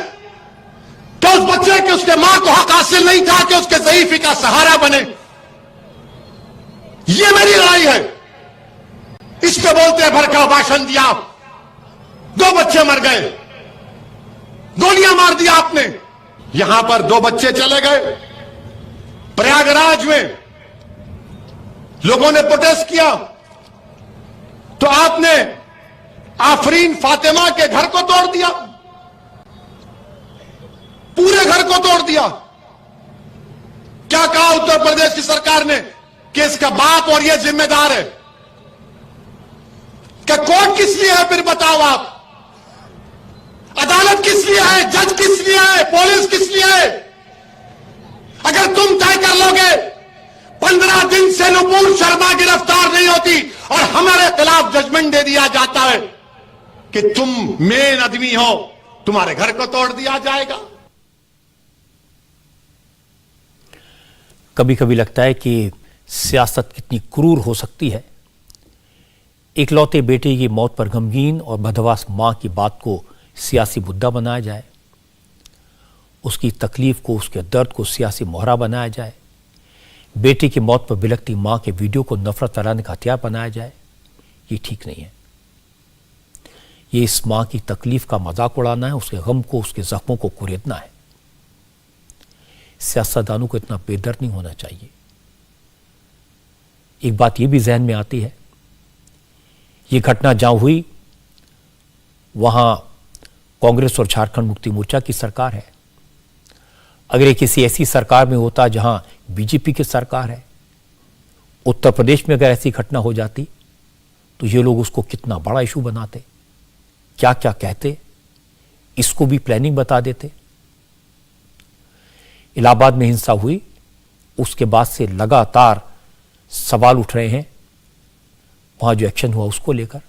Speaker 9: क्या उस बच्चे के, उसके मां को हक हासिल नहीं था कि उसके ज़ईफ़ी का सहारा बने? ये मेरी लड़ाई है। इस पे बोलते हैं भड़काऊ भाषण दिया, 2 बच्चे मर गए, गोलियां मार दिया आपने। यहां पर 2 बच्चे चले गए। प्रयागराज में लोगों ने प्रोटेस्ट किया तो आपने आफरीन फातिमा के घर को तोड़ दिया, पूरे घर को तोड़ दिया। क्या कहा उत्तर प्रदेश की सरकार ने कि इसका बाप और ये जिम्मेदार है? क्या कोर्ट किस लिए है? फिर बताओ आप, अदालत किस लिए है? जज किस लिए है? पुलिस किस लिए है? अगर तुम तय कर लोगे 15 दिन से नुपुर शर्मा गिरफ्तार नहीं होती और हमारे खिलाफ जजमेंट दे दिया जाता है कि तुम मेन आदमी हो, तुम्हारे घर को तोड़ दिया जाएगा।
Speaker 1: कभी कभी लगता है कि सियासत कितनी क्रूर हो सकती है। इकलौते बेटे की मौत पर गमगीन और बदहवास मां की बात को सियासी मुद्दा बनाया जाए, उसकी तकलीफ को, उसके दर्द को सियासी मोहरा बनाया जाए, बेटे की मौत पर बिलखती मां के वीडियो को नफरत फैलाने का हथियार बनाया जाए, ये ठीक नहीं है। ये इस मां की तकलीफ का मजाक उड़ाना है, उसके गम को, उसके जख्मों को कुरेदना है। सियासतदानों को इतना बेदर्द नहीं होना चाहिए। एक बात यह भी जहन में आती है, ये घटना जहां हुई वहां कांग्रेस और झारखंड मुक्ति मोर्चा की सरकार है। अगर ये किसी ऐसी सरकार में होता जहां बीजेपी की सरकार है, उत्तर प्रदेश में अगर ऐसी घटना हो जाती तो ये लोग उसको कितना बड़ा इशू बनाते, क्या क्या कहते, इसको भी प्लानिंग बता देते। इलाहाबाद में हिंसा हुई, उसके बाद से लगातार सवाल उठ रहे हैं वहां जो एक्शन हुआ उसको लेकर।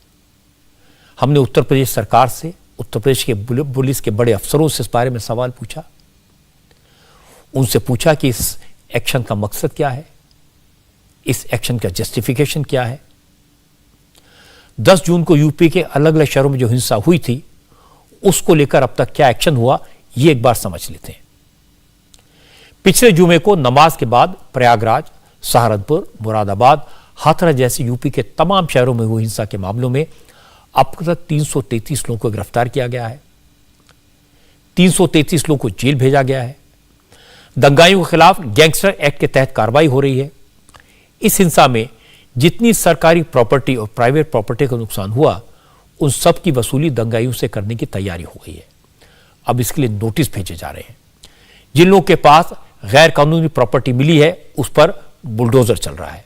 Speaker 1: हमने उत्तर प्रदेश सरकार से, उत्तर प्रदेश के पुलिस के बड़े अफसरों से इस बारे में सवाल पूछा। उनसे पूछा कि इस एक्शन का मकसद क्या है, इस एक्शन का जस्टिफिकेशन क्या है। 10 जून को यूपी के अलग अलग शहरों में जो हिंसा हुई थी उसको लेकर अब तक क्या एक्शन हुआ, ये एक बार समझ लेते हैं। पिछले जुमे को नमाज के बाद प्रयागराज, सहारनपुर, मुरादाबाद, हाथरस जैसे यूपी के तमाम शहरों में हुई हिंसा के मामलों में अब तक 333 लोगों को गिरफ्तार किया गया है, 333 लोगों को जेल भेजा गया है। दंगाइयों के खिलाफ गैंगस्टर एक्ट के तहत कार्रवाई हो रही है। इस हिंसा में जितनी सरकारी प्रॉपर्टी और प्राइवेट प्रॉपर्टी का नुकसान हुआ, उन सब की वसूली दंगाइयों से करने की तैयारी हो गई है। अब इसके लिए नोटिस भेजे जा रहे हैं। जिन लोगों के पास गैर कानूनी प्रॉपर्टी मिली है उस पर बुलडोजर चल रहा है।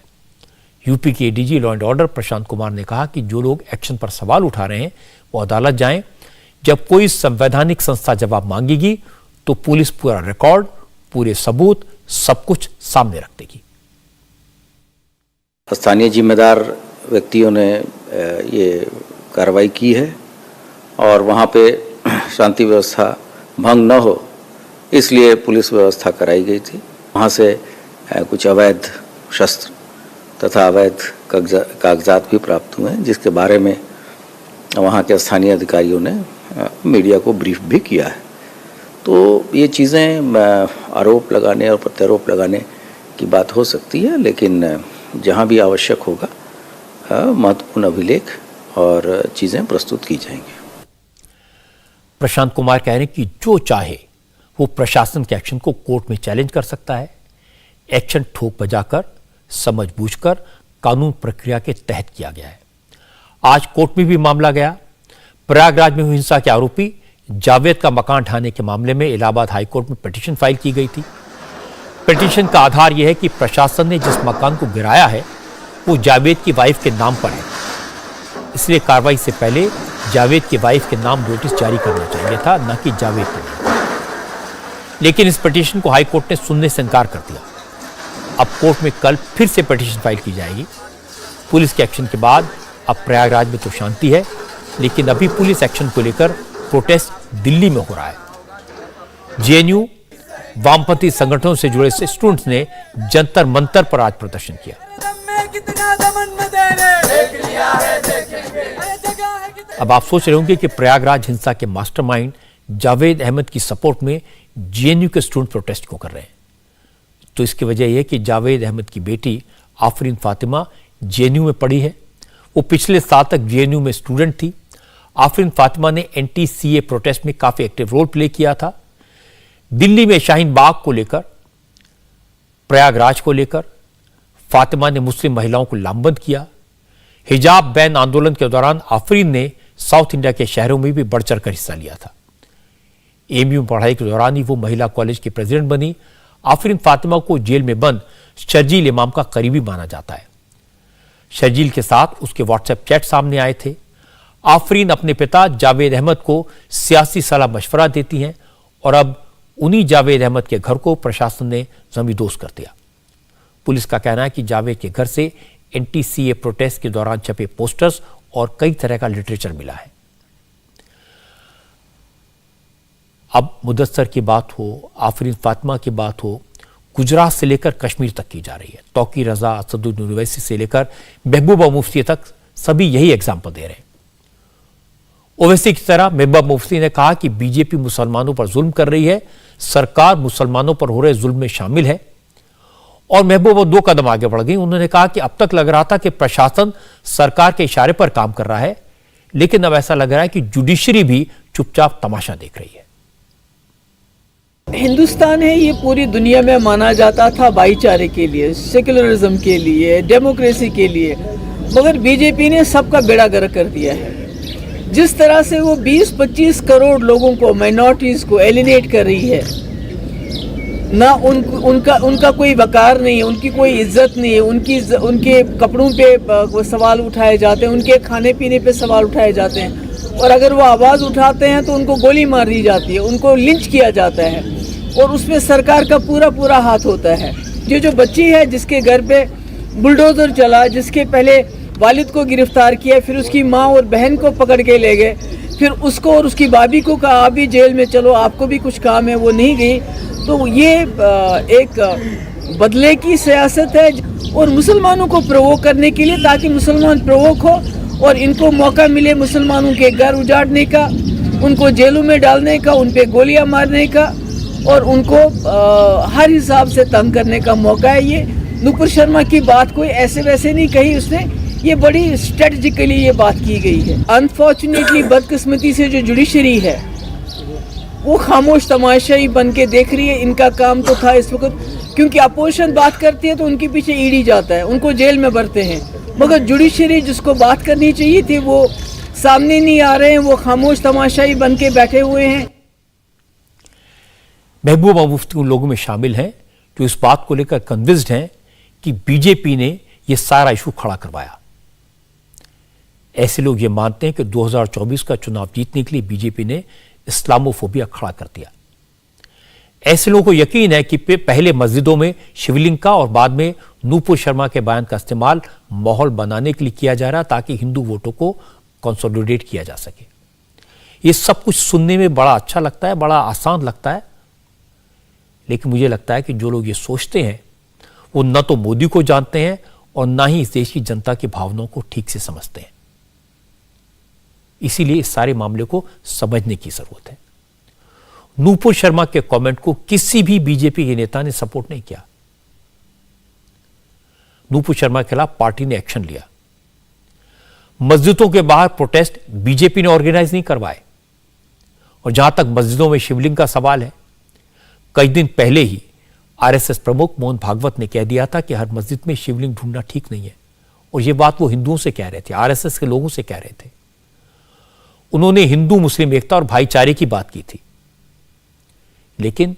Speaker 1: यूपी के ADG law and order Prashant Kumar ने कहा कि जो लोग एक्शन पर सवाल उठा रहे हैं वो अदालत जाएं। जब कोई संवैधानिक संस्था जवाब मांगेगी तो पुलिस पूरा रिकॉर्ड, पूरे सबूत, सब कुछ सामने रख देगी।
Speaker 10: स्थानीय जिम्मेदार व्यक्तियों ने ये कार्रवाई की है और वहाँ पे शांति व्यवस्था भंग न हो इसलिए पुलिस व्यवस्था कराई गई थी। वहाँ से कुछ अवैध शस्त्र तथा अवैध कागजात भी प्राप्त हुए हैं, जिसके बारे में वहाँ के स्थानीय अधिकारियों ने मीडिया को ब्रीफ भी किया है। तो ये चीज़ें आरोप लगाने और प्रत्यारोप लगाने की बात हो सकती है, लेकिन जहाँ भी आवश्यक होगा महत्वपूर्ण अभिलेख और चीज़ें प्रस्तुत की जाएंगी।
Speaker 1: प्रशांत कुमार कह रहे हैं कि जो चाहे वो प्रशासन के एक्शन को कोर्ट में चैलेंज कर सकता है। एक्शन ठोक बजाकर, समझबूझकर, कानून प्रक्रिया के तहत किया गया है। आज कोर्ट में भी मामला गया। प्रयागराज में हुई हिंसा के आरोपी जावेद का मकान ढहाने के मामले में इलाहाबाद हाईकोर्ट में पिटीशन फाइल की गई थी। पिटीशन का आधार यह है कि प्रशासन ने जिस मकान को गिराया है वो जावेद की वाइफ के नाम पर है, इसलिए कार्रवाई से पहले जावेद की वाइफ के नाम नोटिस जारी करना चाहिए था, न कि जावेद के नाम। लेकिन इस पिटीशन को हाईकोर्ट ने सुनने से इनकार कर दिया। अब कोर्ट में कल फिर से पिटीशन फाइल की जाएगी। पुलिस के एक्शन के बाद अब प्रयागराज में तो शांति है, लेकिन अभी पुलिस एक्शन को लेकर प्रोटेस्ट दिल्ली में हो रहा है। जेएनयू वामपंथी संगठनों से जुड़े स्टूडेंट्स ने जंतर मंतर पर आज प्रदर्शन किया। अब आप सोच रहे होंगे कि प्रयागराज हिंसा के मास्टरमाइंड जावेद अहमद की सपोर्ट में जेएनयू के स्टूडेंट प्रोटेस्ट क्यों कर रहे हैं। तो इसकी वजह यह है कि जावेद अहमद की बेटी आफरीन फातिमा जेएनयू में पढ़ी है। वो पिछले साल तक जेएनयू में स्टूडेंट थी। आफरीन फातिमा ने एंटी सीए प्रोटेस्ट में काफी एक्टिव रोल प्ले किया था। दिल्ली में शाहीन बाग को लेकर, प्रयागराज को लेकर फातिमा ने मुस्लिम महिलाओं को लामबंद किया। हिजाब बैन आंदोलन के दौरान आफरीन ने साउथ इंडिया के शहरों में भी बढ़ चढ़कर हिस्सा लिया था। एमयू पढ़ाई के दौरान ही वो महिला कॉलेज की प्रेसिडेंट बनी। आफरीन फातिमा को जेल में बंद शर्जील इमाम का करीबी माना जाता है। शर्जील के साथ उसके व्हाट्सएप चैट सामने आए थे। आफरीन अपने पिता जावेद अहमद को सियासी सलाह मशवरा देती हैं और अब उन्हीं जावेद अहमद के घर को प्रशासन ने जमींदोज कर दिया। पुलिस का कहना है कि जावेद के घर से एंटी सीए प्रोटेस्ट के दौरान छपे पोस्टर्स और कई तरह का लिटरेचर मिला है। अब मुदस्सर की बात हो, आफरीन फातिमा की बात हो, गुजरात से लेकर कश्मीर तक की जा रही है। तौकीर रजा, असदुद्दीन ओवैसी से लेकर महबूबा मुफ्ती तक सभी यही एग्जाम्पल दे रहे हैं। ओवैसी की तरह महबूबा मुफ्ती ने कहा कि बीजेपी मुसलमानों पर जुल्म कर रही है, सरकार मुसलमानों पर हो रहे जुल्म में शामिल है। और महबूबा 2 कदम आगे बढ़ गई। उन्होंने कहा कि अब तक लग रहा था कि प्रशासन सरकार के इशारे पर काम कर रहा है, लेकिन अब ऐसा लग रहा है कि जुडिशरी भी चुपचाप तमाशा देख रही है।
Speaker 11: हिंदुस्तान है ये पूरी दुनिया में माना जाता था भाईचारे के लिए, सेक्युलरिज्म के लिए, डेमोक्रेसी के लिए, मगर बीजेपी ने सबका बेड़ा गर्क कर दिया है। जिस तरह से वो 20-25 करोड़ लोगों को, माइनॉरिटीज को एलिनेट कर रही है, ना उनका कोई वकार नहीं है, उनकी कोई इज्जत नहीं है, उनके कपड़ों पे वो सवाल उठाए जाते हैं, उनके खाने पीने पे सवाल उठाए जाते हैं, और अगर वो आवाज़ उठाते हैं तो उनको गोली मार दी जाती है, उनको लिंच किया जाता है, और उसमें सरकार का पूरा हाथ होता है। ये जो बच्ची है जिसके घर पे बुलडोजर चला, जिसके पहले वालिद को गिरफ्तार किया, फिर उसकी माँ और बहन को पकड़ के ले गए, फिर उसको और उसकी भाभी को कहा आप भी जेल में चलो, आपको भी कुछ काम है, वो नहीं गई। तो ये एक बदले की सियासत है और मुसलमानों को प्रोवोक करने के लिए, ताकि मुसलमान प्रोवोक हो और इनको मौका मिले मुसलमानों के घर उजाड़ने का, उनको जेलों में डालने का, उन पे गोलियां मारने का और उनको हर हिसाब से तंग करने का मौका है। ये नुपुर शर्मा की बात कोई ऐसे वैसे नहीं कही उसने, ये बड़ी स्ट्रेटजिकली ये बात की गई है। अनफॉर्चुनेटली बदकिस्मती से जो जुडिशरी है वो खामोश तमाशाई बन के देख रही है। इनका काम तो था इस वक्त, क्योंकि अपोजिशन बात करती है तो उनके पीछे ईडी जाता है, उनको जेल में भरते हैं, मगर जुडिशरी जिसको बात करनी चाहिए थी वो सामने नहीं आ रहे हैं, वो खामोश तमाशाई बन के बैठे हुए हैं।
Speaker 1: महबूबा मुफ्ती उन लोगों में शामिल हैं जो इस बात को लेकर कन्विंस्ड हैं कि बीजेपी ने यह सारा इशू खड़ा करवाया। ऐसे लोग ये मानते हैं कि 2024 का चुनाव जीतने के लिए बीजेपी ने इस्लामोफोबिया खड़ा कर दिया। ऐसे लोगों को यकीन है कि पहले मस्जिदों में शिवलिंग का और बाद में नुपुर शर्मा के बयान का इस्तेमाल माहौल बनाने के लिए किया जा रहा, ताकि हिंदू वोटों को कंसोलिडेट किया जा सके। ये सब कुछ सुनने में बड़ा अच्छा लगता है, बड़ा आसान लगता है, लेकिन मुझे लगता है कि जो लोग ये सोचते हैं वो न तो मोदी को जानते हैं और ना ही इस देश की जनता की भावनाओं को ठीक से समझते हैं। इसीलिए इस सारे मामले को समझने की जरूरत है। नुपुर शर्मा के कमेंट को किसी भी बीजेपी के नेता ने सपोर्ट नहीं किया। नुपुर शर्मा के खिलाफ पार्टी ने एक्शन लिया, मस्जिदों के बाहर प्रोटेस्ट बीजेपी ने ऑर्गेनाइज नहीं करवाए। और जहां तक मस्जिदों में शिवलिंग का सवाल है, कई दिन पहले ही आरएसएस प्रमुख मोहन भागवत ने कह दिया था कि हर मस्जिद में शिवलिंग ढूंढना ठीक नहीं है। और यह बात वो हिंदुओं से कह रहे थे, आरएसएस के लोगों से कह रहे थे। उन्होंने हिंदू मुस्लिम एकता और भाईचारे की बात की थी। लेकिन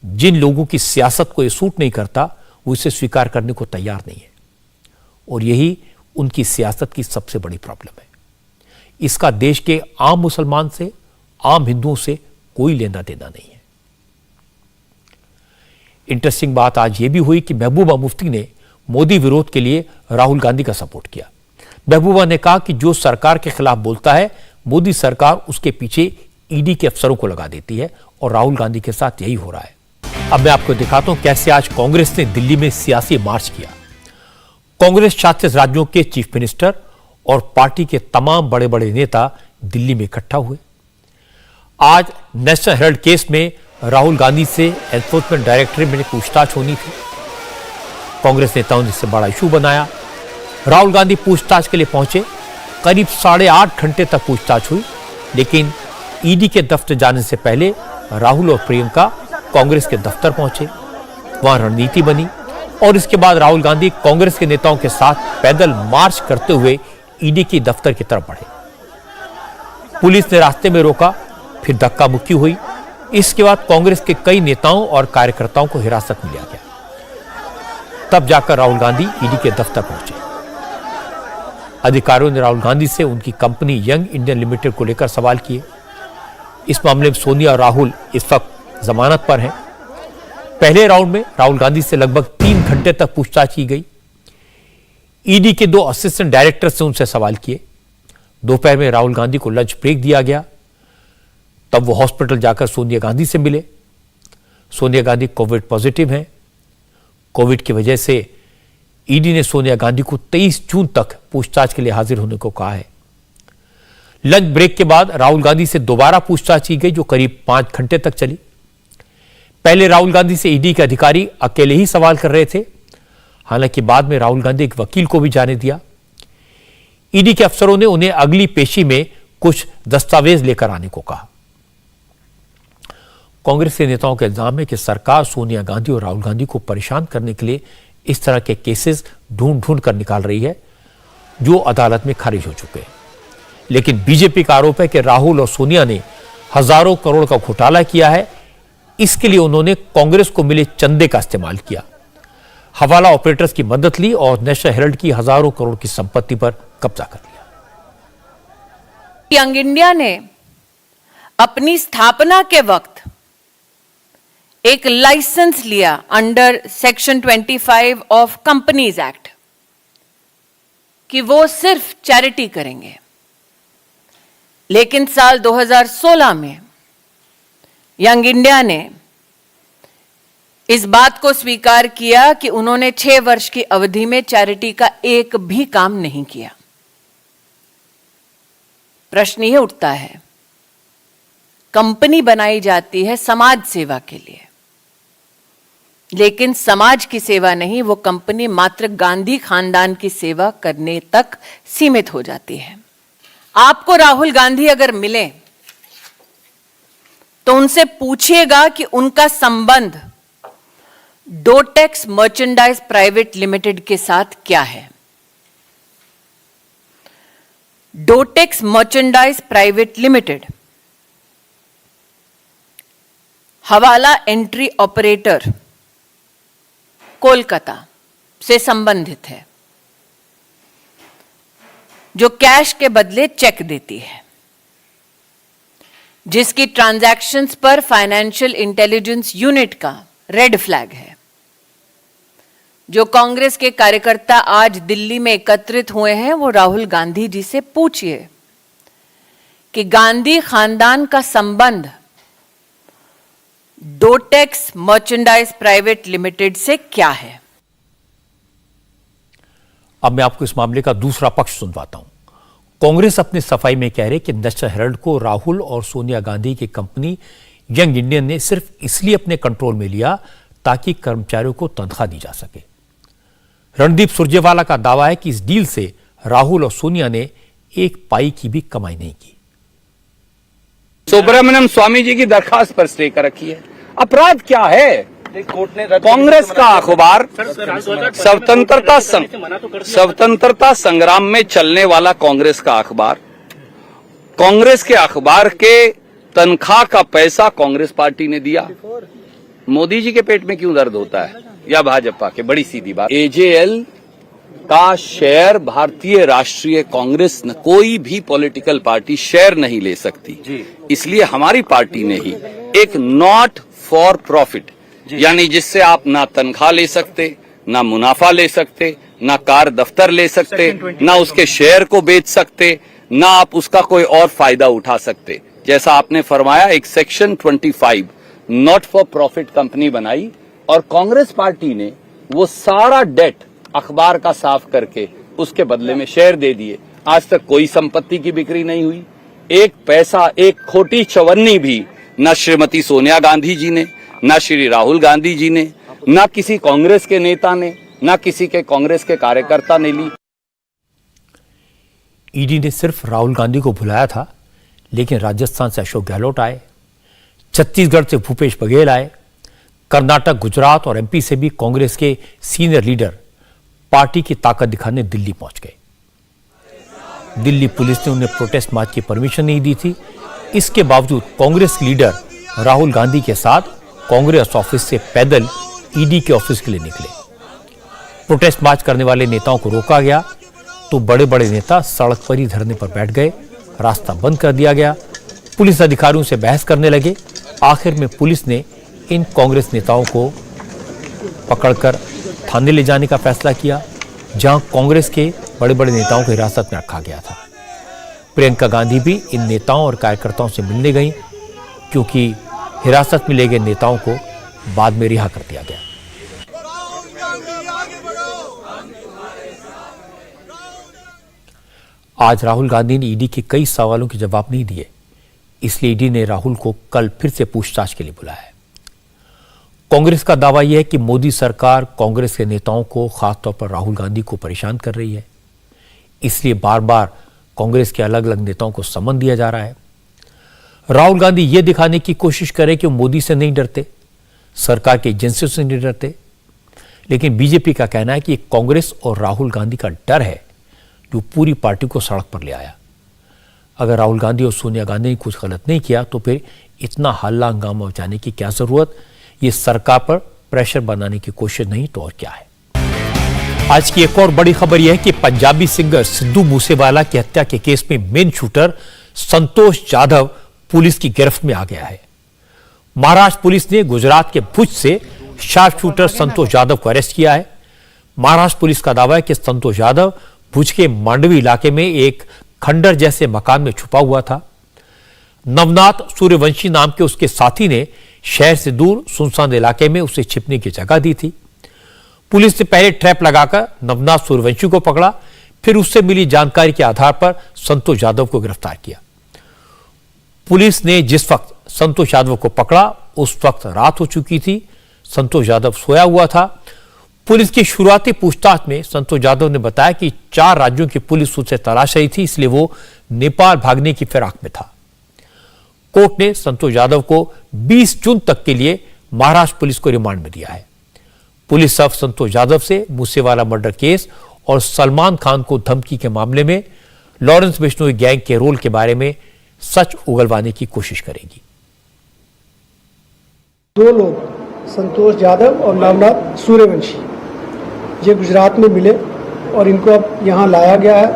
Speaker 1: जिन लोगों की सियासत को यह सूट नहीं करता, वो इसे स्वीकार करने को तैयार नहीं है। और यही उनकी सियासत की सबसे बड़ी प्रॉब्लम है। इसका देश के आम मुसलमान से, आम हिंदुओं से कोई लेना देना नहीं है। इंटरेस्टिंग बात आज यह भी हुई कि महबूबा मुफ्ती ने मोदी विरोध के लिए राहुल गांधी का सपोर्ट किया। महबूबा ने कहा कि जो सरकार के खिलाफ बोलता है, मोदी सरकार उसके पीछे ईडी के अफसरों को लगा देती है। और राहुल गांधी के साथ यही हो रहा है। अब मैं आपको दिखाता हूं कैसे आज कांग्रेस ने दिल्ली में सियासी मार्च किया। कांग्रेस शासित राज्यों के चीफ मिनिस्टर और पार्टी के तमाम बड़े बड़े नेता दिल्ली में इकट्ठा हुए। आज नेशनल हेराल्ड केस में राहुल गांधी से एनफोर्समेंट डायरेक्टरेट में पूछताछ होनी थी। कांग्रेस नेताओं ने इसे बड़ा इशू बनाया। राहुल गांधी पूछताछ के लिए पहुंचे। करीब 8.5 घंटे तक पूछताछ हुई। लेकिन ईडी के दफ्तर जाने से पहले राहुल और प्रियंका कांग्रेस के दफ्तर पहुंचे। वहां रणनीति बनी और इसके बाद राहुल गांधी कांग्रेस के नेताओं के साथ पैदल मार्च करते हुए ईडी के दफ्तर की तरफ बढ़े। पुलिस ने रास्ते में रोका, फिर धक्का मुक्की हुई। इसके बाद कांग्रेस के कई नेताओं और कार्यकर्ताओं को हिरासत में लिया गया। तब जाकर राहुल गांधी ईडी के दफ्तर पहुंचे। अधिकारियों ने राहुल गांधी से उनकी कंपनी यंग इंडियन लिमिटेड को लेकर सवाल किए। इस मामले में सोनिया और राहुल इस वक्त जमानत पर हैं। पहले राउंड में राहुल गांधी से लगभग 3 घंटे तक पूछताछ की गई। ईडी के 2 असिस्टेंट डायरेक्टर से उनसे सवाल किए। दोपहर में राहुल गांधी को लंच ब्रेक दिया गया। तब वो हॉस्पिटल जाकर सोनिया गांधी से मिले। सोनिया गांधी कोविड पॉजिटिव हैं। कोविड की वजह से ईडी ने सोनिया गांधी को 23 जून तक पूछताछ के लिए हाजिर होने को कहा है। लंच ब्रेक के बाद राहुल गांधी से दोबारा पूछताछ की गई, जो करीब 5 घंटे तक चली। पहले राहुल गांधी से ईडी के अधिकारी अकेले ही सवाल कर रहे थे। हालांकि बाद में राहुल गांधी एक वकील को भी जाने दिया। ईडी के अफसरों ने उन्हें अगली पेशी में कुछ दस्तावेज लेकर आने को कहा। कांग्रेस के नेताओं का इल्जाम है कि सरकार सोनिया गांधी और राहुल गांधी को परेशान करने के लिए इस तरह के केसेस ढूंढ कर निकाल रही है, जो अदालत में खारिज हो चुके हैं। लेकिन बीजेपी का आरोप है कि राहुल और सोनिया ने हजारों करोड़ का घोटाला किया है। इसके लिए उन्होंने कांग्रेस को मिले चंदे का इस्तेमाल किया, हवाला ऑपरेटर्स की मदद ली और नेशनल हेराल्ड की हजारों करोड़ की संपत्ति पर कब्जा कर लिया।
Speaker 12: यंग इंडिया ने अपनी स्थापना के वक्त एक लाइसेंस लिया under section 25 of companies act कि वो सिर्फ चैरिटी करेंगे। लेकिन साल 2016 में यंग इंडिया ने इस बात को स्वीकार किया कि उन्होंने 6 वर्ष की अवधि में चैरिटी का एक भी काम नहीं किया। प्रश्न यह उठता है, कंपनी बनाई जाती है समाज सेवा के लिए, लेकिन समाज की सेवा नहीं, वो कंपनी मात्र गांधी खानदान की सेवा करने तक सीमित हो जाती है। आपको राहुल गांधी अगर मिले तो उनसे पूछिएगा कि उनका संबंध डोटेक्स मर्चेंडाइज प्राइवेट लिमिटेड के साथ क्या है। डोटेक्स मर्चेंडाइज प्राइवेट लिमिटेड हवाला एंट्री ऑपरेटर कोलकाता से संबंधित है, जो कैश के बदले चेक देती है, जिसकी ट्रांजैक्शंस पर फाइनेंशियल इंटेलिजेंस यूनिट का रेड फ्लैग है। जो कांग्रेस के कार्यकर्ता आज दिल्ली में एकत्रित हुए हैं, वो राहुल गांधी जी से पूछिए कि गांधी खानदान का संबंध डोटेक्स मर्चेंडाइज प्राइवेट लिमिटेड से क्या है।
Speaker 1: अब मैं आपको इस मामले का दूसरा पक्ष सुनवाता हूं। कांग्रेस अपनी सफाई में कह रहे कि नेशनल हेराल्ड को राहुल और सोनिया गांधी की कंपनी यंग इंडियन ने सिर्फ इसलिए अपने कंट्रोल में लिया ताकि कर्मचारियों को तनख्वाह दी जा सके। रणदीप सुरजेवाला का दावा है कि इस डील से राहुल और सोनिया ने एक पाई की भी कमाई नहीं की।
Speaker 13: सुब्रमण्यम स्वामी जी की दरखास्त पर स्टे कर रखी है। अपराध क्या है? कांग्रेस का अखबार स्वतंत्रता संग्राम में चलने वाला कांग्रेस का अखबार, कांग्रेस के अखबार के तनख्वाह का पैसा कांग्रेस पार्टी ने दिया। मोदी जी के पेट में क्यों दर्द होता है या भाजपा के? बड़ी सीधी बात। एजेएल का शेयर भारतीय राष्ट्रीय कांग्रेस न कोई भी पॉलिटिकल पार्टी शेयर नहीं ले सकती, इसलिए हमारी पार्टी ने ही एक नॉट फॉर प्रॉफिट, यानी जिससे आप ना तनख्वाह ले सकते, ना मुनाफा ले सकते, ना कार दफ्तर ले सकते, ना उसके शेयर को बेच सकते, ना आप उसका कोई और फायदा उठा सकते, जैसा आपने फरमाया एक section 25 not for profit company बनाई और कांग्रेस पार्टी ने वो सारा डेट अखबार का साफ करके उसके बदले में शेयर दे दिए। आज तक कोई संपत्ति की बिक्री नहीं हुई, एक पैसा, एक खोटी चवन्नी भी न श्रीमती सोनिया गांधी जी ने, न श्री राहुल गांधी जी ने, न किसी कांग्रेस के नेता ने, न किसी के कांग्रेस के कार्यकर्ता ने ली।
Speaker 1: ईडी ने सिर्फ राहुल गांधी को बुलाया था, लेकिन राजस्थान से अशोक गहलोत आए, छत्तीसगढ़ से भूपेश बघेल आए, कर्नाटक, गुजरात और एमपी से भी कांग्रेस के सीनियर लीडर पार्टी की ताकत दिखाने दिल्ली पहुंच गए। दिल्ली पुलिस ने उन्हें प्रोटेस्ट मार्च की परमिशन नहीं दी थी। इसके बावजूद कांग्रेस लीडर राहुल गांधी के साथ कांग्रेस ऑफिस से पैदल ईडी के ऑफिस के लिए निकले। प्रोटेस्ट मार्च करने वाले नेताओं को रोका गया तो बड़े बड़े नेता सड़क पर ही धरने पर बैठ गए, रास्ता बंद कर दिया गया। पुलिस अधिकारियों से बहस करने लगे। आखिर में पुलिस ने इन कांग्रेस नेताओं को पकड़कर थाने ले जाने का फैसला किया, जहां कांग्रेस के बड़े बड़े नेताओं को हिरासत में रखा गया था। प्रियंका गांधी भी इन नेताओं और कार्यकर्ताओं से मिलने गई, क्योंकि हिरासत में ले गए नेताओं को बाद में रिहा कर दिया गया। आज राहुल गांधी ने ईडी के कई सवालों के जवाब नहीं दिए, इसलिए ईडी ने राहुल को कल फिर से पूछताछ के लिए बुलाया है। कांग्रेस का दावा यह है कि मोदी सरकार कांग्रेस के नेताओं को, खासतौर पर राहुल गांधी को परेशान कर रही है, इसलिए बार बार कांग्रेस के अलग अलग नेताओं को समन दिया जा रहा है। राहुल गांधी ये दिखाने की कोशिश करे कि वो मोदी से नहीं डरते, सरकार की एजेंसियों से नहीं डरते, लेकिन बीजेपी का कहना है कि कांग्रेस और राहुल गांधी का डर है जो पूरी पार्टी को सड़क पर ले आया। अगर राहुल गांधी और सोनिया गांधी ने कुछ गलत नहीं किया तो फिर इतना हल्ला हंगामा मचाने की क्या जरूरत? ये सरकार पर प्रेशर बनाने की कोशिश नहीं तो और क्या है। आज की एक और बड़ी खबर यह है कि पंजाबी सिंगर सिद्धू मूसेवाला की हत्या के केस में main shooter Santosh Jadhav police की गिरफ्त में आ गया है। महाराष्ट्र पुलिस ने गुजरात के भुज से शार्प शूटर संतोष जाधव को अरेस्ट किया है। महाराष्ट्र पुलिस का दावा है कि संतोष जाधव भुज के मांडवी इलाके में एक खंडर जैसे मकान में छुपा हुआ था। नवनाथ सूर्यवंशी नाम के उसके साथी ने शहर से दूर सुनसान इलाके में उसे छिपने की जगह दी थी। पुलिस ने पहले ट्रैप लगाकर नवनाथ सूर्यवंशी को पकड़ा, फिर उससे मिली जानकारी के आधार पर संतोष यादव को गिरफ्तार किया। पुलिस ने जिस वक्त संतोष यादव को पकड़ा उस वक्त रात हो चुकी थी। संतोष यादव सोया हुआ था। पुलिस की शुरुआती पूछताछ में संतोष यादव ने बताया कि 4 राज्यों की पुलिस उसे तलाश रही थी, इसलिए वो नेपाल भागने की फिराक में था। कोर्ट ने संतोष यादव को 20 जून तक के लिए महाराष्ट्र पुलिस को रिमांड में दिया है। पुलिस अब संतोष यादव से मूसेवाला मर्डर केस और सलमान खान को धमकी के मामले में लॉरेंस बिश्नोई गैंग के रोल के बारे में सच उगलवाने की कोशिश करेगी।
Speaker 14: 2 लोग संतोष यादव और नवनाथ सूर्यवंशी ये गुजरात में मिले और इनको अब यहाँ लाया गया है।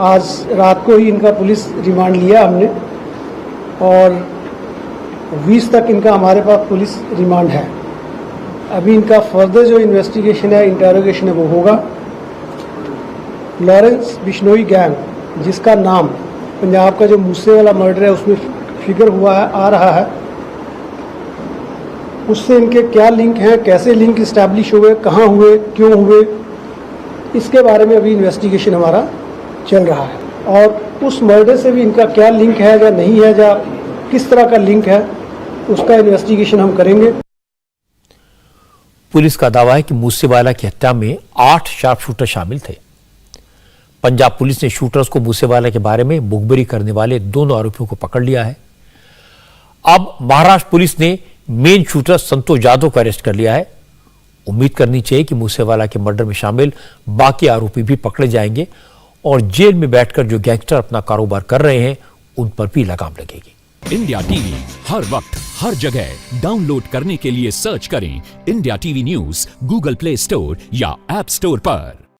Speaker 14: आज रात को ही इनका पुलिस रिमांड लिया हमने और 20 तक इनका हमारे पास पुलिस रिमांड है। अभी इनका फर्दर जो इन्वेस्टिगेशन है, इंटेरोगेशन है, वो होगा। लॉरेंस बिश्नोई गैंग, जिसका नाम पंजाब का जो मूसेवाला मर्डर है उसमें फिगर हुआ है, आ रहा है, उससे इनके क्या लिंक हैं, कैसे लिंक इस्टेब्लिश हुए, कहाँ हुए, क्यों हुए, इसके बारे में अभी इन्वेस्टिगेशन हमारा चल रहा है। और उस मर्डर से भी इनका क्या लिंक है या नहीं है, या किस तरह का लिंक है, उसका इन्वेस्टिगेशन हम करेंगे।
Speaker 1: पुलिस का दावा है कि मूसेवाला की हत्या में 8 शार्प शूटर शामिल थे। पंजाब पुलिस ने शूटर्स को मूसेवाला के बारे में मुखबिरी करने वाले दोनों आरोपियों को पकड़ लिया है। अब महाराष्ट्र पुलिस ने मेन शूटर संतोष जाधव को अरेस्ट कर लिया है। उम्मीद करनी चाहिए कि मूसेवाला के मर्डर में शामिल बाकी आरोपी भी पकड़े जाएंगे और जेल में बैठकर जो गैंगस्टर अपना कारोबार कर रहे हैं उन पर भी लगाम लगेगी।
Speaker 15: इंडिया टीवी हर वक्त हर जगह डाउनलोड करने के लिए सर्च करें India TV news Google play store या ऐप स्टोर पर।